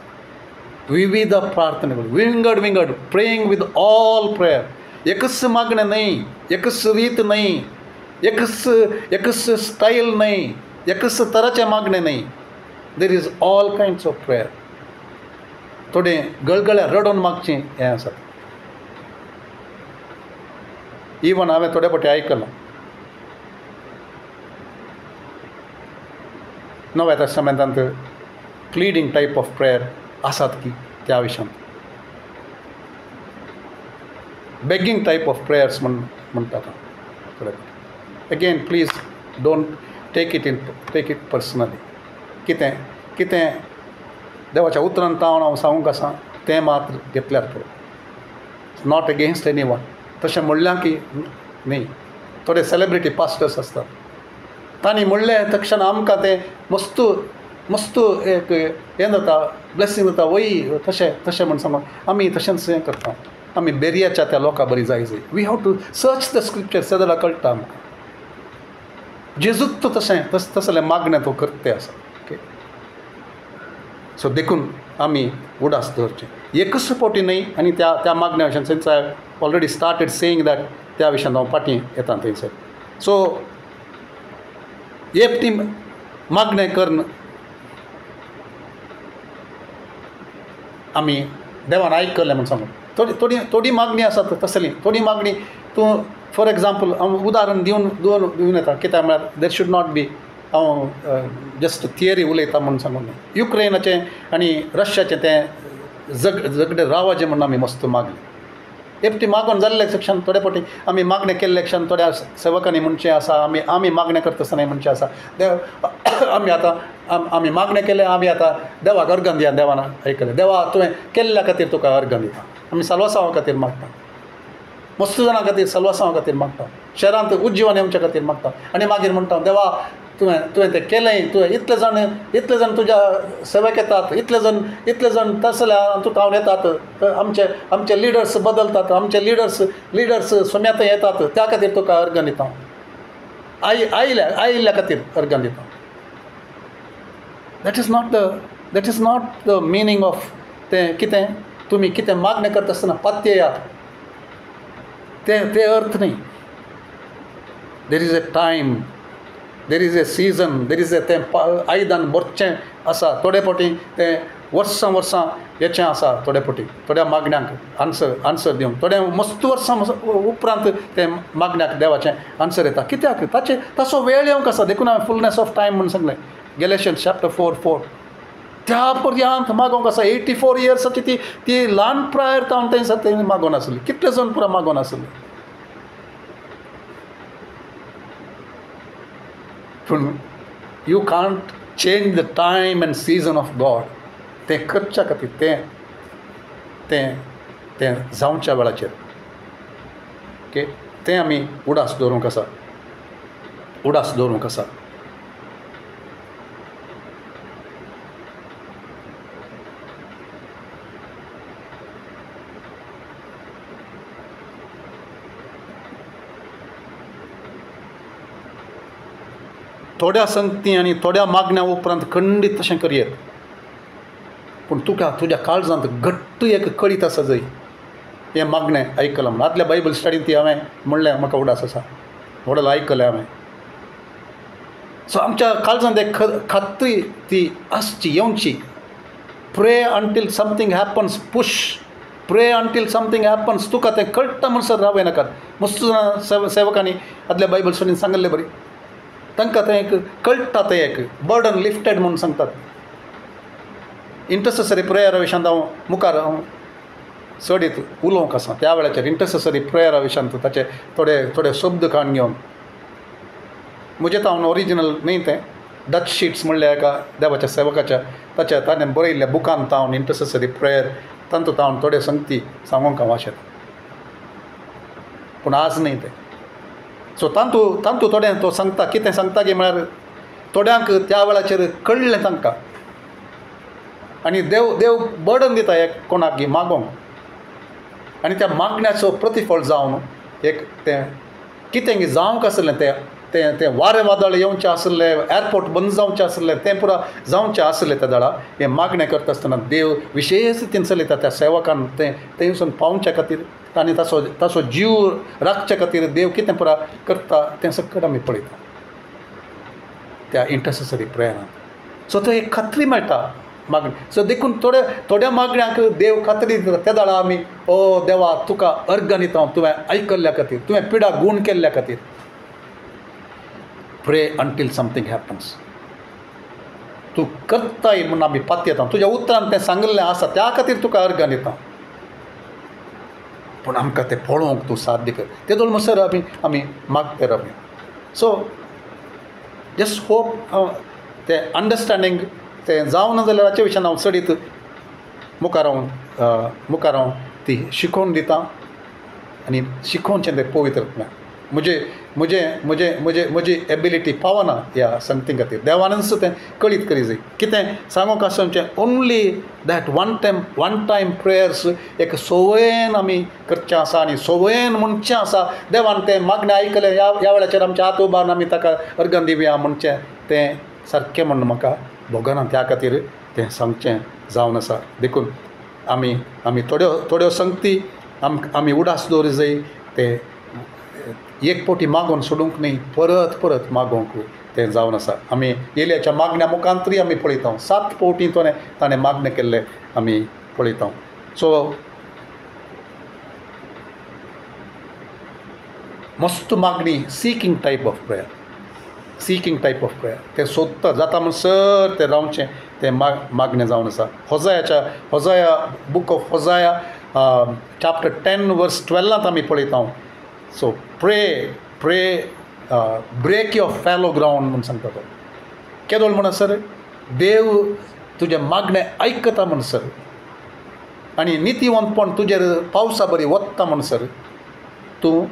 विविध प्रार्थना विंगड प्रेईंग विथ ऑल प्रेयर. एकच मागणें न्हय, एकच रीत न्हय, एकच स्टायल न्हय, एकच तराचें मागणें न्हय. There is all kinds of prayer. थोडें गळगळ्या रडोवन मागचें हें आसा. इवन हांवें थोडे फावटी आयकलां नव्या तेस्तामेंतांत प्लिडींग टायप ऑफ प्रेयर आसात की त्या विशयान. बेगींग टायप ऑफ प्रेयर्स म्हणटात. Again please don't take it personally. कितें देवाच्या उतरांत हांव सांगूंक आसा तें मात्र घेतल्यार पुरो. Not against any one. तशें म्हणल्यार की न्ही. थोडे सेलिब्रिटी पास्टर्स आसतात, तांणी म्हणलें तक्षण आमकां तें मस्त एक हें जाता, ब्लेसिंग जाता, वय तशें म्हण सांगून आमी तशेंच हें करता. आमी बेरियाच्या त्या लोकां बरी जाय. We have to search the scriptures. तें जाल्यार कळटा आमकां. जेजूच तो तसलें मागणें तो करते आसा. ओके, सो देखून आमी उडास दवरचें. एकच फावटी न्हय. आनी त्या मागण्या विशयान since I already started saying that त्या विशयान हांव फाटीं येता थंयसर. सो एकटी मागणें करून आमी देवान आयकलें म्हूण सांगून थोडी मागणी आसात तसली. थोडी मागणी तूं फॉर एग्जाम्पल हांव उदाहरण दिवन येता. कित्याक म्हळ्यार देर शूड नॉट बी हांव जस्ट थियरी उलयता म्हूण सांगून. युक्रेनाचें आनी रशियाचें तें झगडे रावचें म्हूण आमी मस्त मागलें. एपटी मागून जाल्ले सेक्शन थोडे फावटी आमी मागणें केल्ले क्षण थोड्या सेवकांनी म्हणचें आसा आमी मागणें करता आसतना म्हणचें आसा देव आमी आतां आमी मागणें केलें आमी आतां देवाक अर्घन दिया देवान आयकलें देवा तुवें केल्ल्या खातीर तुका अर्घन दिता आमी साल्वासांवा खातीर मागता मस्त जाणां खातीर साल्वासांवा खातीर मागता शहरांत उज्जीवन येवच्या खातीर मागता आनी मागीर म्हणटा देवा तुवें तें केलें तुवें इतले जाण तुज्या सेवेक येतात इतले जाण तसल्या तुका हांव येतात आमचे लिडर्स बदलतात आमचे लिडर्स सुम्यात येतात त्या खातीर तुका अर्घन दिता आयिल्ल्या खातीर अर्घन दिता that is not the meaning of तें कितें तुमी कितें मागणें करता आसतना पात्येयात ते अर्थ न्ही देर is A time there is A season there is ए तें आयदान भरचें आसा थोडे फावटी तें वर्सां हेचें आसा थोडे फावटी थोड्या मागण्यांक आन्सर दिवंक थोड्या मस्त वर्सां उपरांत ते मागण्याक देवाचें आन्सर येता कित्याक ताचो वेळ येवंक आसा देखून हांवें फुलनेस ऑफ टायम म्हणून सांगलें गॅलेशियन्स चॅप्टर 4:4 त्या पर्यंत मागोवंक आसा 84 इयर्साची ती ल्हान प्रायर तें मागोवन आसली कितले जाण पुरो मागोवन आसले पूण you can't change the time end season of God तें करच्या खातीर तें जावच्या वेळाचेर ओके तें आमी उडास दवरूंक आसा थोड्या संगती आनी थोड्या मागण्या उपरांत खंडीत तशें करयेत पूण तुका तुज्या काळजांत घट्ट एक कळीत आसा जंय हें मागणें आयकलां म्हणून आदल्या बायबल स्टडीन ती हांवें म्हणलें म्हाका उडास आसा व्हडलो आयकलें हांवें सो आमच्या काळजांत एक खात्री ती आसची येवची प्रे अंटील समथींग हॅपन्स पुश प्रे अंटील समथींग हॅपन्स तुका तें कळटा म्हणसर रावय नाकात मस्त जाणां सेवकांनी आदल्या बायबल स्टडीन सांगलें बरी तांकां तें एक कळटा तें एक बर्डन लिफ्टेड म्हणून सांगतात इंटरसेसरी प्रेयरा विशयांत हांव मुखार चडीत उलोवंक आसा त्या वेळाचेर इंटरसेसरी प्रेयरा विशयांत ताचे थोडे शब्द काडून घेवन म्हजें हांव ओरिजिनल न्ही तें डच शीट्स म्हणल्या एका देवाच्या सेवकाच्या ताणें बरयल्ल्या बुकांत हांव इंटरसेसरी प्रेयर तातूंत हांव थोडे संगती सांगूंक हांव आशेता पूण आज न्ही तें सो तांतू थोडें तो सांगता कितें सांगता की म्हळ्यार थोड्यांक त्या वेळाचेर कळ्ळें तांकां आनी देव बर्डन दिता एक कोणाक की मागोवंक आनी त्या मागण्याचो प्रतिफळ जावन एक तें कितें की जावंक आसलें तें वारें वादळ येवचें आसलें एअरपोर्ट बंद जावचें आसलें तें पुरा जावचें आसलें त्या दाडा हें मागणें करता आसतना देव विशेश रितीन चलयता त्या सेवकान तें थंयसून पावच्या खातीर आनी ताचो जीव राखच्या खातीर देव कितें पुरा करता तें सगळें आमी पळयता त्या इंटरसेसरी प्रेयरांत सो थंय एक खात्री मेळटा मागणी सो देखून थोड्या मागण्यांक देव खात्री दिता त्या दाडा आमी ओ देवा तुका अर्घन दिता तुवें आयकल्ल्या खातीर तुवें पिडा गूण केल्ल्या खातीर प्रे अंटील समथींग हॅपन्स तूं करताय म्हूण आमी पातयेता तुज्या उतरान तें सांगलें आसा त्या खातीर तुका अर्घन दिता पूण आमकां तें पळोवंक तूं साध्य कर तें दोन म्हणसर आमी मागते रावया सो जस्ट होप तें अंडरस्टँडींग तें जावं ना जाल्यार हाचे विशयान हांव चडीत मुखार हांव ती शिकोवन दिता आनी शिकोवचें तें पवित्र म्हजी एबिलिटी पावना ह्या संगती खातीर देवानच तें कळीत करी जाय कितें सांगूंक आसचें only that one time prayers एक सवयेन आमी करचें आसा आनी सवयेन म्हणचें आसा देवान तें मागणें आयकलें ह्या वेळाचेर आमच्या हात उबारून आमी ताका अर्घन दिवया म्हणचें तें सारकें म्हण म्हाका भोगना त्या खातीर तें सांगचें जावन आसा देखून आमी थोड्यो संगती आमी उडास दवरूं जाय ते एक पावटी मागोवन सोडूंक न्ही परत मागोवंक तें जावन आसा आमी येल्याच्या मागण्या मुखांतरी आमी पळयता 7 पावटी ताणें मागणें केल्लें आमी पळयता सो मस्त मागणी सीकिंग टायप ऑफ प्रेयर तें सोदता जाता म्हणसर तें रावचें तें मागणें जावन आसा होजाया बूक ऑफ होजाया chapter 10 verse 12 आमी पळयता. सो प्रे ब्रेक युअर फॅलो ग्रावंड म्हणून सांगता तो. केदोळ म्हणा सर, देव तुजे मागणें आयकता म्हण सर, आनी नितीवंतपण तुजेर पावसा बरी वत्ता म्हण सर. तूं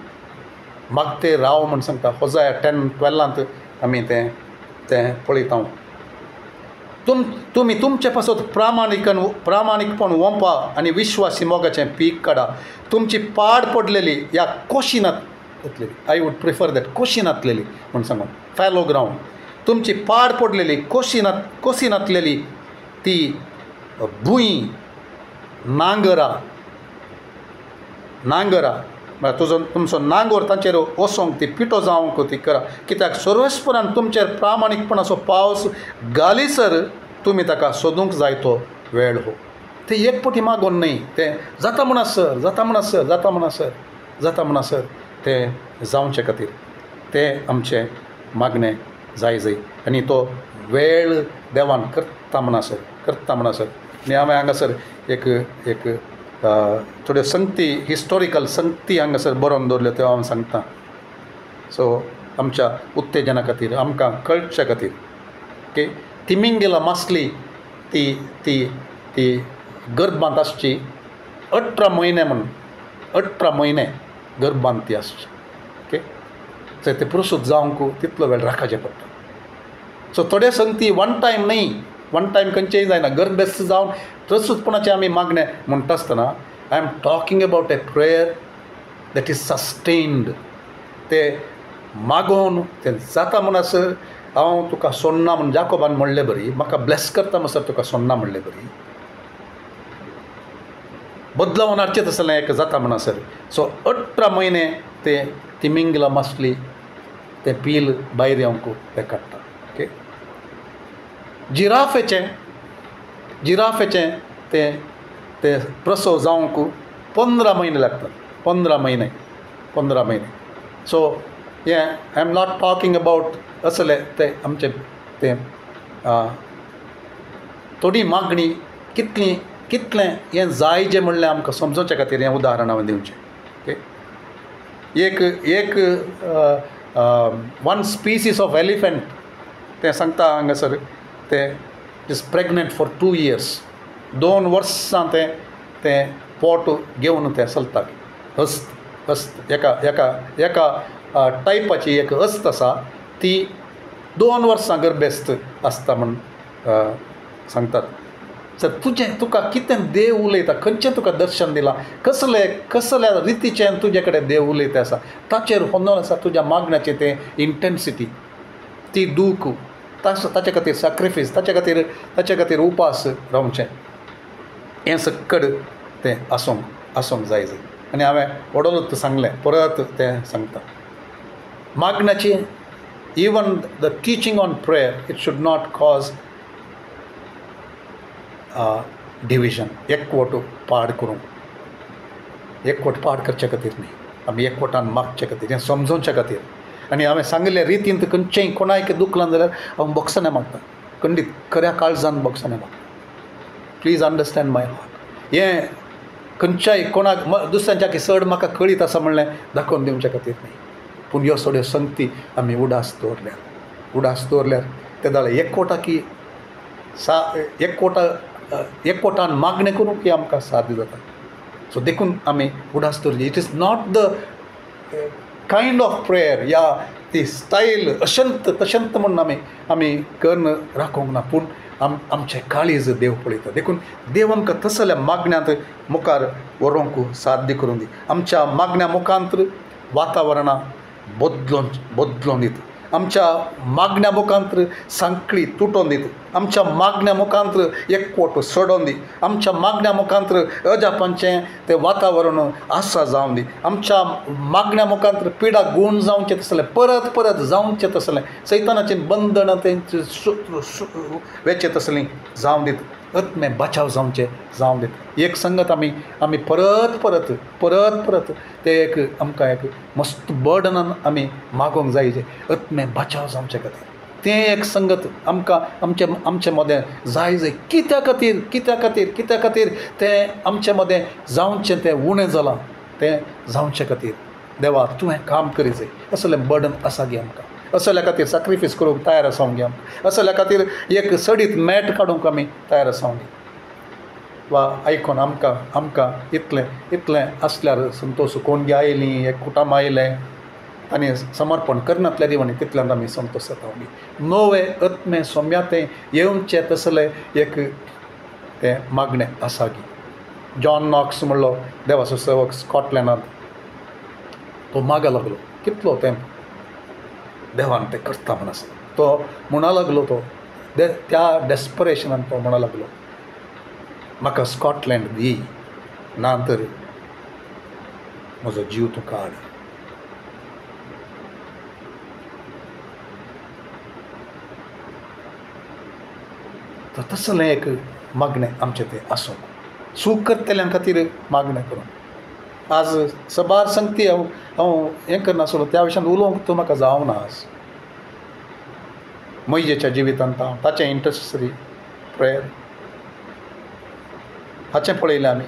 मागते राव म्हण सांगता. होजाया 10:12 आमी तें पळयता. तुमी तुमचे पासत प्रामाणीकपण वंपा आनी विश्वासी मोगाचें पीक काडा. तुमची पाड पडलेली ह्या कोशिनात वतलेली. आय वूड प्रिफर दॅट कोशिनातलेली म्हण सांगून. Fallow ground. तुमची पाड पडलेली कोशिनातलेली ती भूंय नांगरा म्हळ्यार तुमचो नांगोर तांचेर वसोंक ती पिठो जावंक ती करा. कित्याक सर्वेस्परान तुमचेर प्रामाणीकपणाचो पावस घालीसर तुमी ताका सोदूंक जाय तो वेळ हो. ते एक पटी मागोन न्ही, तें जाता म्हणा सर, जाता म्हणा सर, जाता म्हणा सर, जाता म्हणा सर, तें जावचे खातीर तें आमचें मागणें जाय आनी तो वेळ देवान करता म्हणा सर, करता म्हणा सर. आनी हांवें हांगासर एक थोड्यो संगती, हिस्टॉरिकल संगती हांगासर बरोवन दवरल्यो, त्यो हांव सांगता. सो आमच्या उत्तेजना खातीर, आमकां कळच्या खातीर की तिमिंगिला मासली ती ती ती गर्भांत आसची 18 म्हयने गर्भांत ती आसची. ओके, सो ते प्रसूत जावंक तितलो वेळ राखचें पडटा. सो थोडे संगती वन टायम न्ही, वन टायम खंयचेय जायना. गर्भस्थ जावन प्रसूतपणाचें आमी मागणें म्हणटा आसतना I am talking about a prayer that is sustained. ते मागोवन तें जाता म्हणसर हांव तुका सोडना म्हण जाकोबान म्हणलें बरी, म्हाका ब्लेस करता म्हणसर तुका सोडना म्हणलें बरी. बदलावन हाडचें तसलें एक जाता म्हणसर. सो 18 म्हयने ते तिमिंगिला मासली तें पील भायर येवंक तें काडटा. ओके, जिराफेचें ते प्रसव जावंक 15 म्हयने लागतात. 15 म्हयने. So I am not talking about असले ते आमचे ते थोडी मागणी कितलें हें जाय जें म्हणलें आमकां समजोवचे खातीर हें उदाहरण हांवें दिवचें. ओके, एक वन स्पिसीस ऑफ एलिफंट तें सांगता हांगासर, ते इज प्रेग्नंट फॉर 2 years. 2 वर्सां तें पोट घेवन तें चलता. हस्त एका टायपाची एक हस्त आसा, ती 2 वर्सां गर्भस्थ आसता म्हण सांगतात. सर तुका कितें देव उलयता, खंयचें तुका दर्शन दिलां, कसल्या रितीचें तुजे कडेन देव उलयता आसा, ताचेर होंदोन आसा तुज्या मागण्याचें तें इंटेन्सिटी, ती दूख, ताचे खातीर सॅक्रिफीस, ताचे खातीर उपास रावचें, हें सक्कड तें आसूंक जाय. आनी हांवें ओडोनूच सांगलें, परत तें सांगता. मागण्याची even the teaching on prayer it should not cause division. एकवट पाड करचे खातीर न्ही, आमी एकवटान मागचे खातीर, हें समजोवचे खातीर. आनी हांवें सांगिल्ले रितीन खंयचेंय कोणायक दुखलां जाल्यार हांव बोगसने मागता, खंडीत खऱ्या काळजान बोगसने मागता. Please understand my heart. हें खंयच्याय कोणाक दुसऱ्यांच्या चड म्हाका कळीत आसा म्हणलें दाखोवन दिवचे खातीर न्ही, पूण ह्यो सगळ्यो संगती आमी उडास दवरल्यार ते जालें एकवटान मागणें करूंक ही आमकां साध्य जाता. सो देखून आमी उडास दवरची. It is not the kind of prayer या ती स्टायल अशंत म्हणून आमी कर्ण राखोंक ना, पूण आमचें काळीज देव पळयता. देखून देव आमकां तसल्या मागण्यांत मुखार व्हरूंक साध्य करून दी. आमच्या मागण्या मुखांतर वातावरणां बदलोवन दिता. आमच्या मागण्या मुखांतर सांकळी तुटोवन दिता. आमच्या मागण्या मुखांतर एकवट सोडोवन दी. आमच्या मागण्या मुखांतर अजापांचें तें वातावरण आसा जावन दी. आमच्या मागण्या मुखांतर पिडा गूण जावचें तसलें, परत जावचें तसलें, सैतानाचें बंधन तें वेचें तसलीं जावन दिता. आत्में बचाव जावं दिता. एक संगत आमी परत ते आमकां एक मस्त बर्डनान आमी मागोवंक जाय, जे आत्में बचाव जावचे खातीर. तें एक संगत आमकां आमचे मदें जाय जाय कित्या खातीर तें आमचे मदें जावचें तें उणें जालां तें जावचे खातीर देवा तुवें काम करी जाय असलें बर्डन आसा गे आमकां असल्या खातीर सॅक्रिफायस करूंक तयार आसांव गे आमकां असल्या खातीर एक सडीत मेट काडूंक आमी तयार आसांव गे वा आयकून आमकां इतलें आसल्यार संतोश कोण गे आयलीं एक कुटुंब आयलें आनी समर्पण करनातल्या दिवानी तितल्यान आमी संतोश जाता नवे आत्मे सोम्यातें येवचें तसलें एक तें मागणें आसा गे जॉन नॉक्स म्हणलो देवाचो सेवक स्कॉटलँडांत तो मागा लागलो कितलो तेंप देवान तें करता म्हण आसा तो म्हणा लागलो तो त्या डेस्परेशनान तो म्हणा लागलो म्हाका स्कॉटलँड दी ना तर म्हजो जीव तूं काड तर तसलें एक मागणें आमचें तें आसूंक सूख करतल्यां खातीर मागणें करून आज सबार संगती हांव हें करनासलो त्या विशयान उलोवंक तो म्हाका जावना आज मोइजेच्या जिवितांत हांव ताचें इंटरसेसरी प्रेयर हाचें पळयलें आमी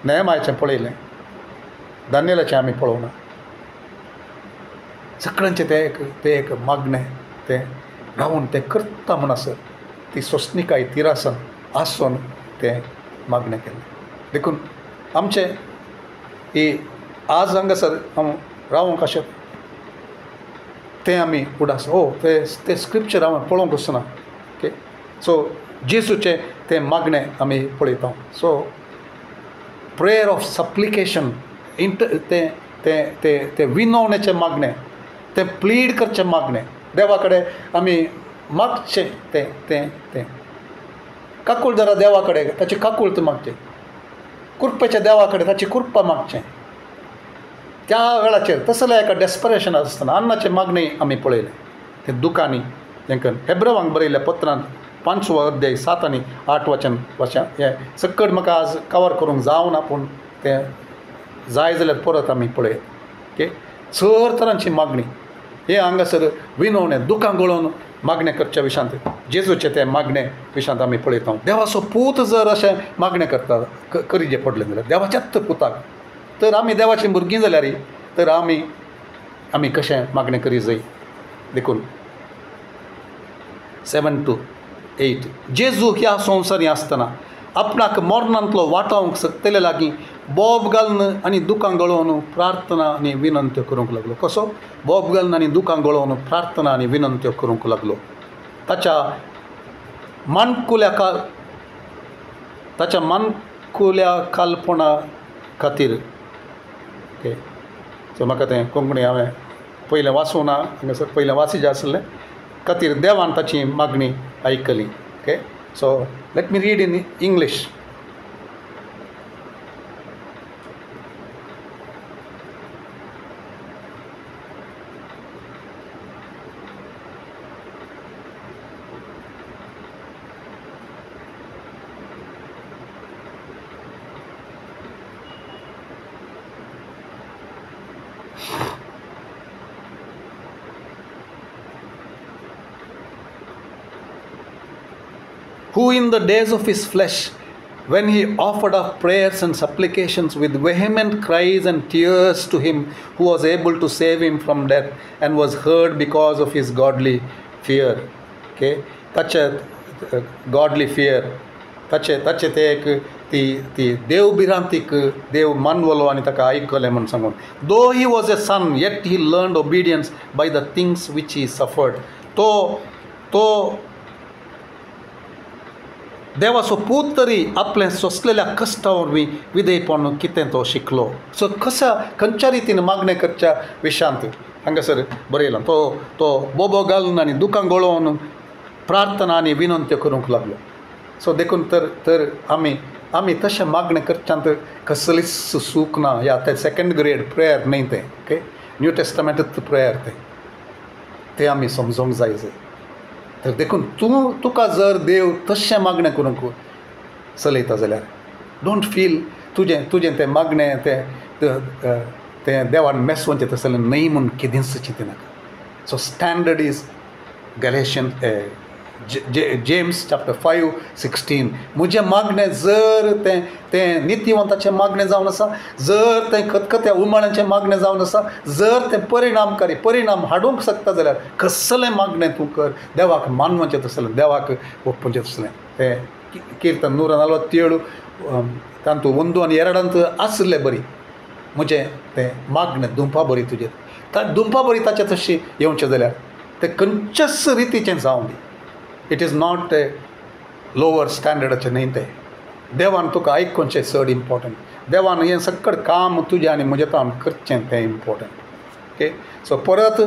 नेहमायाचें पळयलें दानियेलाचें आमी पळोवना सगळ्यांचें तें एक मागणें तें रावून तें करता म्हण आसत ती सोंसणिकाय तिरासन आसून तें मागणें केलें देखून आमचें ही आज हांगासर हांव रावूंक अशें तें आमी उडास तें स्क्रिप्चर हांव पळोवंक वचना ओके सो जेजूचें तें मागणें आमी पळयता सो प्रेयर ऑफ सप्लिकेशन तें विनवणेचें मागणें तें प्लीड करचें मागणें देवा कडेन आमी मागचें तें काकूळ जरा देवा कडेन ताची काकूळत मागचें कुरपेच्या देवा कडेन ताची कुरपा मागचें त्या वेळाचेर तसलें एका डेस्परेशन आसतना अन्नाचें मागणें आमी पळयलें तें दुखांनी जेंकां हेब्रेवांक बरयल्ल्या पत्रांत 5वो अध्याय 7 आनी 8 वचन हें सकट म्हाका आज कवर करूंक जावना पूण तें जाय जाल्यार परत आमी पळयत ओके सर तरांची मागणी हे हांगासर विनवणें दुखां गळोवन मागणें करच्या विशयांत जेजूचे ते मागणे विशयांत आमी पळयता देवाचो पूत जर अशें मागणें करता करीचें पडलें जाल्यार देवाच्याच पुताक तर आमी देवाचीं भुरगीं जाल्यार तर आमी कशें मागणें करी जाय देखून 7 to 8 जेजू ह्या संवसारी आसतना आपणाक मरणांतलो वाटावंक सकतले लागीं बोब घालून आनी दुखां गळोवन प्रार्थना आनी विनंत्यो करूंक लागलो कसो बोब घालून आनी दुखां गळोवन प्रार्थना आनी विनंत्यो करूंक लागलो ताच्या मानकुल्या कालपणा खातीर ओके सो म्हाका तें कोंकणी हांवें पयलें वाचूं ना हांगासर पयलें वाचिचें आसलें खातीर देवान ताची मागणी आयकली okay so let me read in English who in the days of his flesh, when he offered up prayers and supplications with vehement cries and tears to him who was able to save him from death, and was heard because of his godly fear. Okay, tache godly fear, tache te ek ती देव भिरांतीक देव मानवलो आनी ताका आयकलें म्हूण सांगून though he was a son yet he learned obedience by the things which he suffered. तो देवाचो पूत तरी आपलें सोंसलेल्या कश्टा वरवीं विधेयपण कितें तो शिकलो. सो खंयच्या रितीन मागणें करच्या विशयांत हांगासर बरयलां तो बोबो घालून आनी दुखां गळोवन प्रार्थना आनी विनंत्यो करूंक लागलो. सो देखून तर आमी तशें मागणें करच्यांत कसलीच सूख ना. या ते सेकंड ग्रेड प्रेयर न्हय तें ओके न्यू टेस्टामेंट प्रेयर तें आमी समजूंक जाय. तर देखून तुका जर देव तशें मागणें करूंक चलयता जाल्यार डोंट फील तुजें तें मागणें तें देवान मेसवचें तसलें न्हय म्हूण केदींच चिंती नाका. So standard is Galatian James chapter 5:16. म्हजें मागणें जर तें नित्यवंताचें मागणें जावन आसा, जर तें खतखत्या उमाळ्याचें मागणें जावन आसा, जर तें परिणाम हाडूंक शकता जाल्यार कसलें मागणें तूं कर. देवाक मानवाचें तसलें, देवाक ಒಪ್ಪುಂಚೆ तसलें. तें कीर्तन 147 तांतू 1 आनी 2 आसलें बरी. म्हजें तें मागणें दुंपा बरी तुजेर, दुंपा बरी ताचे तशी येवचें जाल्यार तें खंयच्याच रितीचें जावं दी. It is not a lower स्टँडर्डाचें न्ही तें. देवान तुका आयकूनचें चड इम्पॉर्टंट. देवान हें सकट काम तुजें आनी म्हजें काम करचें तें इम्पॉर्टंट. ओके. सो परत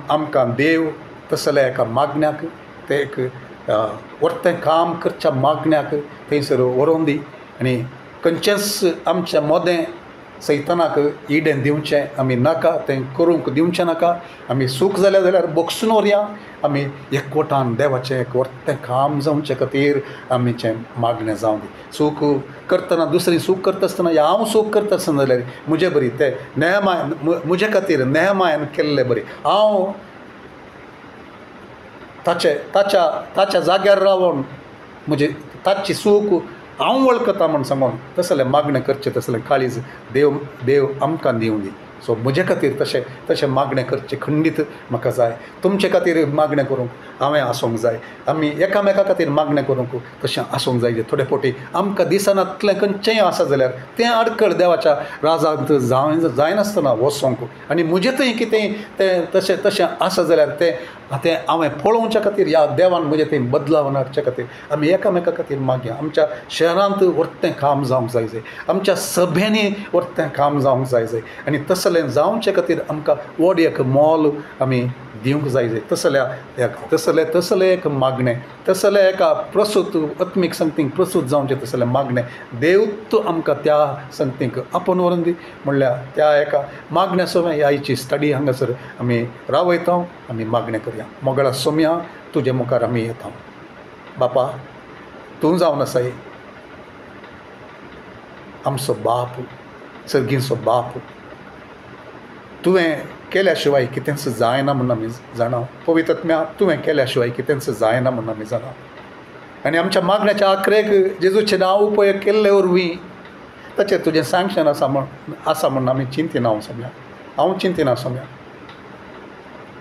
आमकां देव तसल्या एका मागण्याक, तें एक वर्तें काम करच्या मागण्याक थंयसर व्हरोन दी. आनी खंयचेंच आमच्या मोदें सैतानाक इडेन दिवचें आमी नाका, तें करूंक दिवचें नाका. आमी सूख जाल्यार बोगसून व्हरया. आमी एकवटान देवाचें एक वर्तें काम जावचे खातीर आमचें मागणें जावं दी. सूख करतना, दुसरीं सूख करता आसतना या हांव सूख करता आसतना जाल्यार म्हजें बरी. तें म्हजे खातीर नेहमायान केल्लें बरी. हांव ताच्या जाग्यार रावन म्हजे ताची सूख हांव वळखता म्हूण सांगून तसलें मागणें करचें, तसलें काळीज देव आमकां दिवं दी. सो म्हजे खातीर तशें मागणें करचें खंडीत म्हाका जाय. तुमचे खातीर मागणें करूंक हांवें आसूंक जाय. आमी एकामेका खातीर मागणें करूंक तशें आसूंक जाय. थोडे फावटी आमकां दिसनातलें खंयचेंय आसा जाल्यार तें आडखळ देवाच्या राजांत जायनासतना वचोंक. आनी म्हजें थंय कितेंय तें तशें आसा जाल्यार तें हांवें पळोवच्या खातीर या देवान म्हजें थंय बदलाव हाडचे खातीर आमी एकामेका खातीर मागया. आमच्या शहरांत वर्तें काम जावंक जाय. आमच्या सभेनी वर्तें काम जावंक जाय. आनी तसलें जावचे खातीर आमकां व्हड एक मोल आमी दिवंक जाय. तसलें एक मागणें, तसलें एका प्रसूत आत्मीक संगतीक प्रसूत जावचें तसलें मागणें देव आमकां त्या संगतीक आपोवन व्हरून दी. म्हणल्यार त्या एका मागण्या सोम्या आयची स्टडी हांगासर आमी रावयता. आमी मागणें करया. मोगळा सोम्या तुजे मुखार आमी येता. बापा, तूं जावन आसाय आमचो बाप, सर्गीचो बाप. तुवें केल्या शिवाय कितेंच जायना म्हणून आमी जाणा. पवित्र आत्म्या, तुवें केल्या शिवाय कितेंच जायना म्हणून आमी जाणा. आनी आमच्या मागण्याच्या आखरेक जेजूचें नांव उपयोग केल्ले वरवीं ताचेर तुजें सँक्शन आसा म्हणून आमी चिंतिना. हांव सोम्या, हांव चिंतिना सोम्या.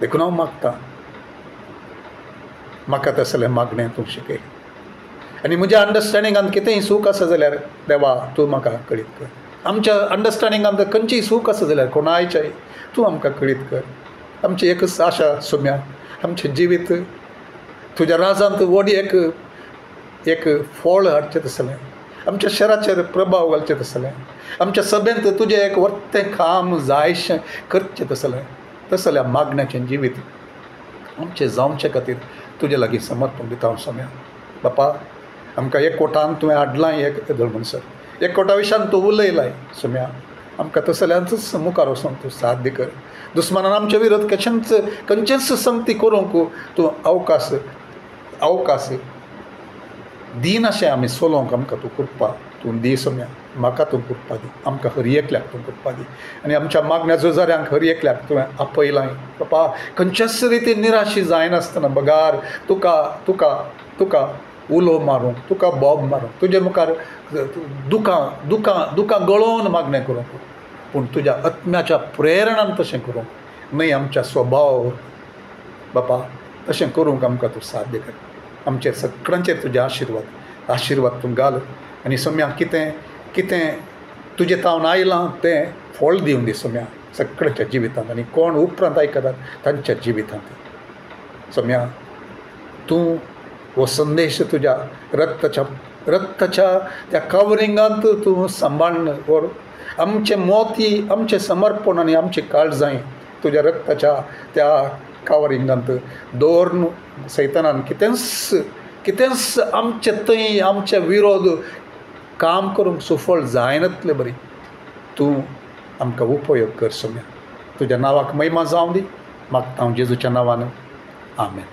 देखून हांव मागतां, म्हाका तसलें मागणें तूं शिकय. आनी म्हज्या अंडरस्टँडिंगांत कितेंय सूख आसा जाल्यार देवा तूं म्हाका कळीत कर. आमच्या अंडरस्टँडिंगांत खंयचीय सूख आसा जाल्यार कोणायच्याय तूं आमकां कळीत कर. आमची एकच आशा सोम्या, आमचें जिवीत तुज्या राजांत व्हड एक फळ हाडचें तसलें, आमच्या शहराचेर प्रभाव घालचें तसलें, आमच्या सभेंत तुजें एक वर्तें काम जायशें करचें तसल्या मागण्याचें जिवीत आमचें जावचे खातीर तुजे लागीं समर्पण दिता हांव सोम्या. बापा, आमकां एकवटान तुवें हाडलां एक धर्मसर, एकवटा विशयान तूं उलयलाय सोम्या. आमकां तसल्यांचच मुखार वचून तूं साध्य कर. दुस्मानान आमचे विरोध खंयचेच संगती करूंक तूं अवकाश दिनाशें आमी चलोवंक आमकां तूं कृपा तूं दी सोम्या. म्हाका तूं कृपा दी. आमकां हर एकल्याक तूं कृपा दी. आनी आमच्या मागण्या झुजाऱ्यांक हर एकल्याक तुवें आपयलाय. बापा, खंयच्याच रितीन निराशी जायनासतना बगार तुका उलो मारूंक, तुका बोब मारूंक, तुजे मुखार दुकां गळोवन मागणें करूंक, पूण तुज्या आत्म्याच्या प्रेरणान तशें करूंक, न्हय आमच्या स्वभाव. बापा, तशें करूंक आमकां तूं साध्य कर. आमचेर सगळ्यांचेर तुजे आशिर्वाद तूं घाल. आनी सोम्या, कितें तुजे तावन आयलां तें फळ दिवन दी सोम्या सगळ्यांच्या जिवितांत. आनी कोण उपरांत आयकतात तांच्या जिवितांत सोम्या तूं हो संदेश तुज्या रक्ताच्या त्या कवरिंगांत तूं सांबाळून व्हर. आमचें मोती, आमचें समर्पण आनी आमची काळजांय तुज्या रक्ताच्या त्या कवरिंगांत दवरून सैतानान कितेंच आमचे थंय आमचे विरोध काम करूंक सुफळ जायनातले बरी तूं आमकां उपयोग कर सोम्या. तुज्या नांवाक महिमा जावं दी. मागता हांव जेजूच्या नांवान. आमेन.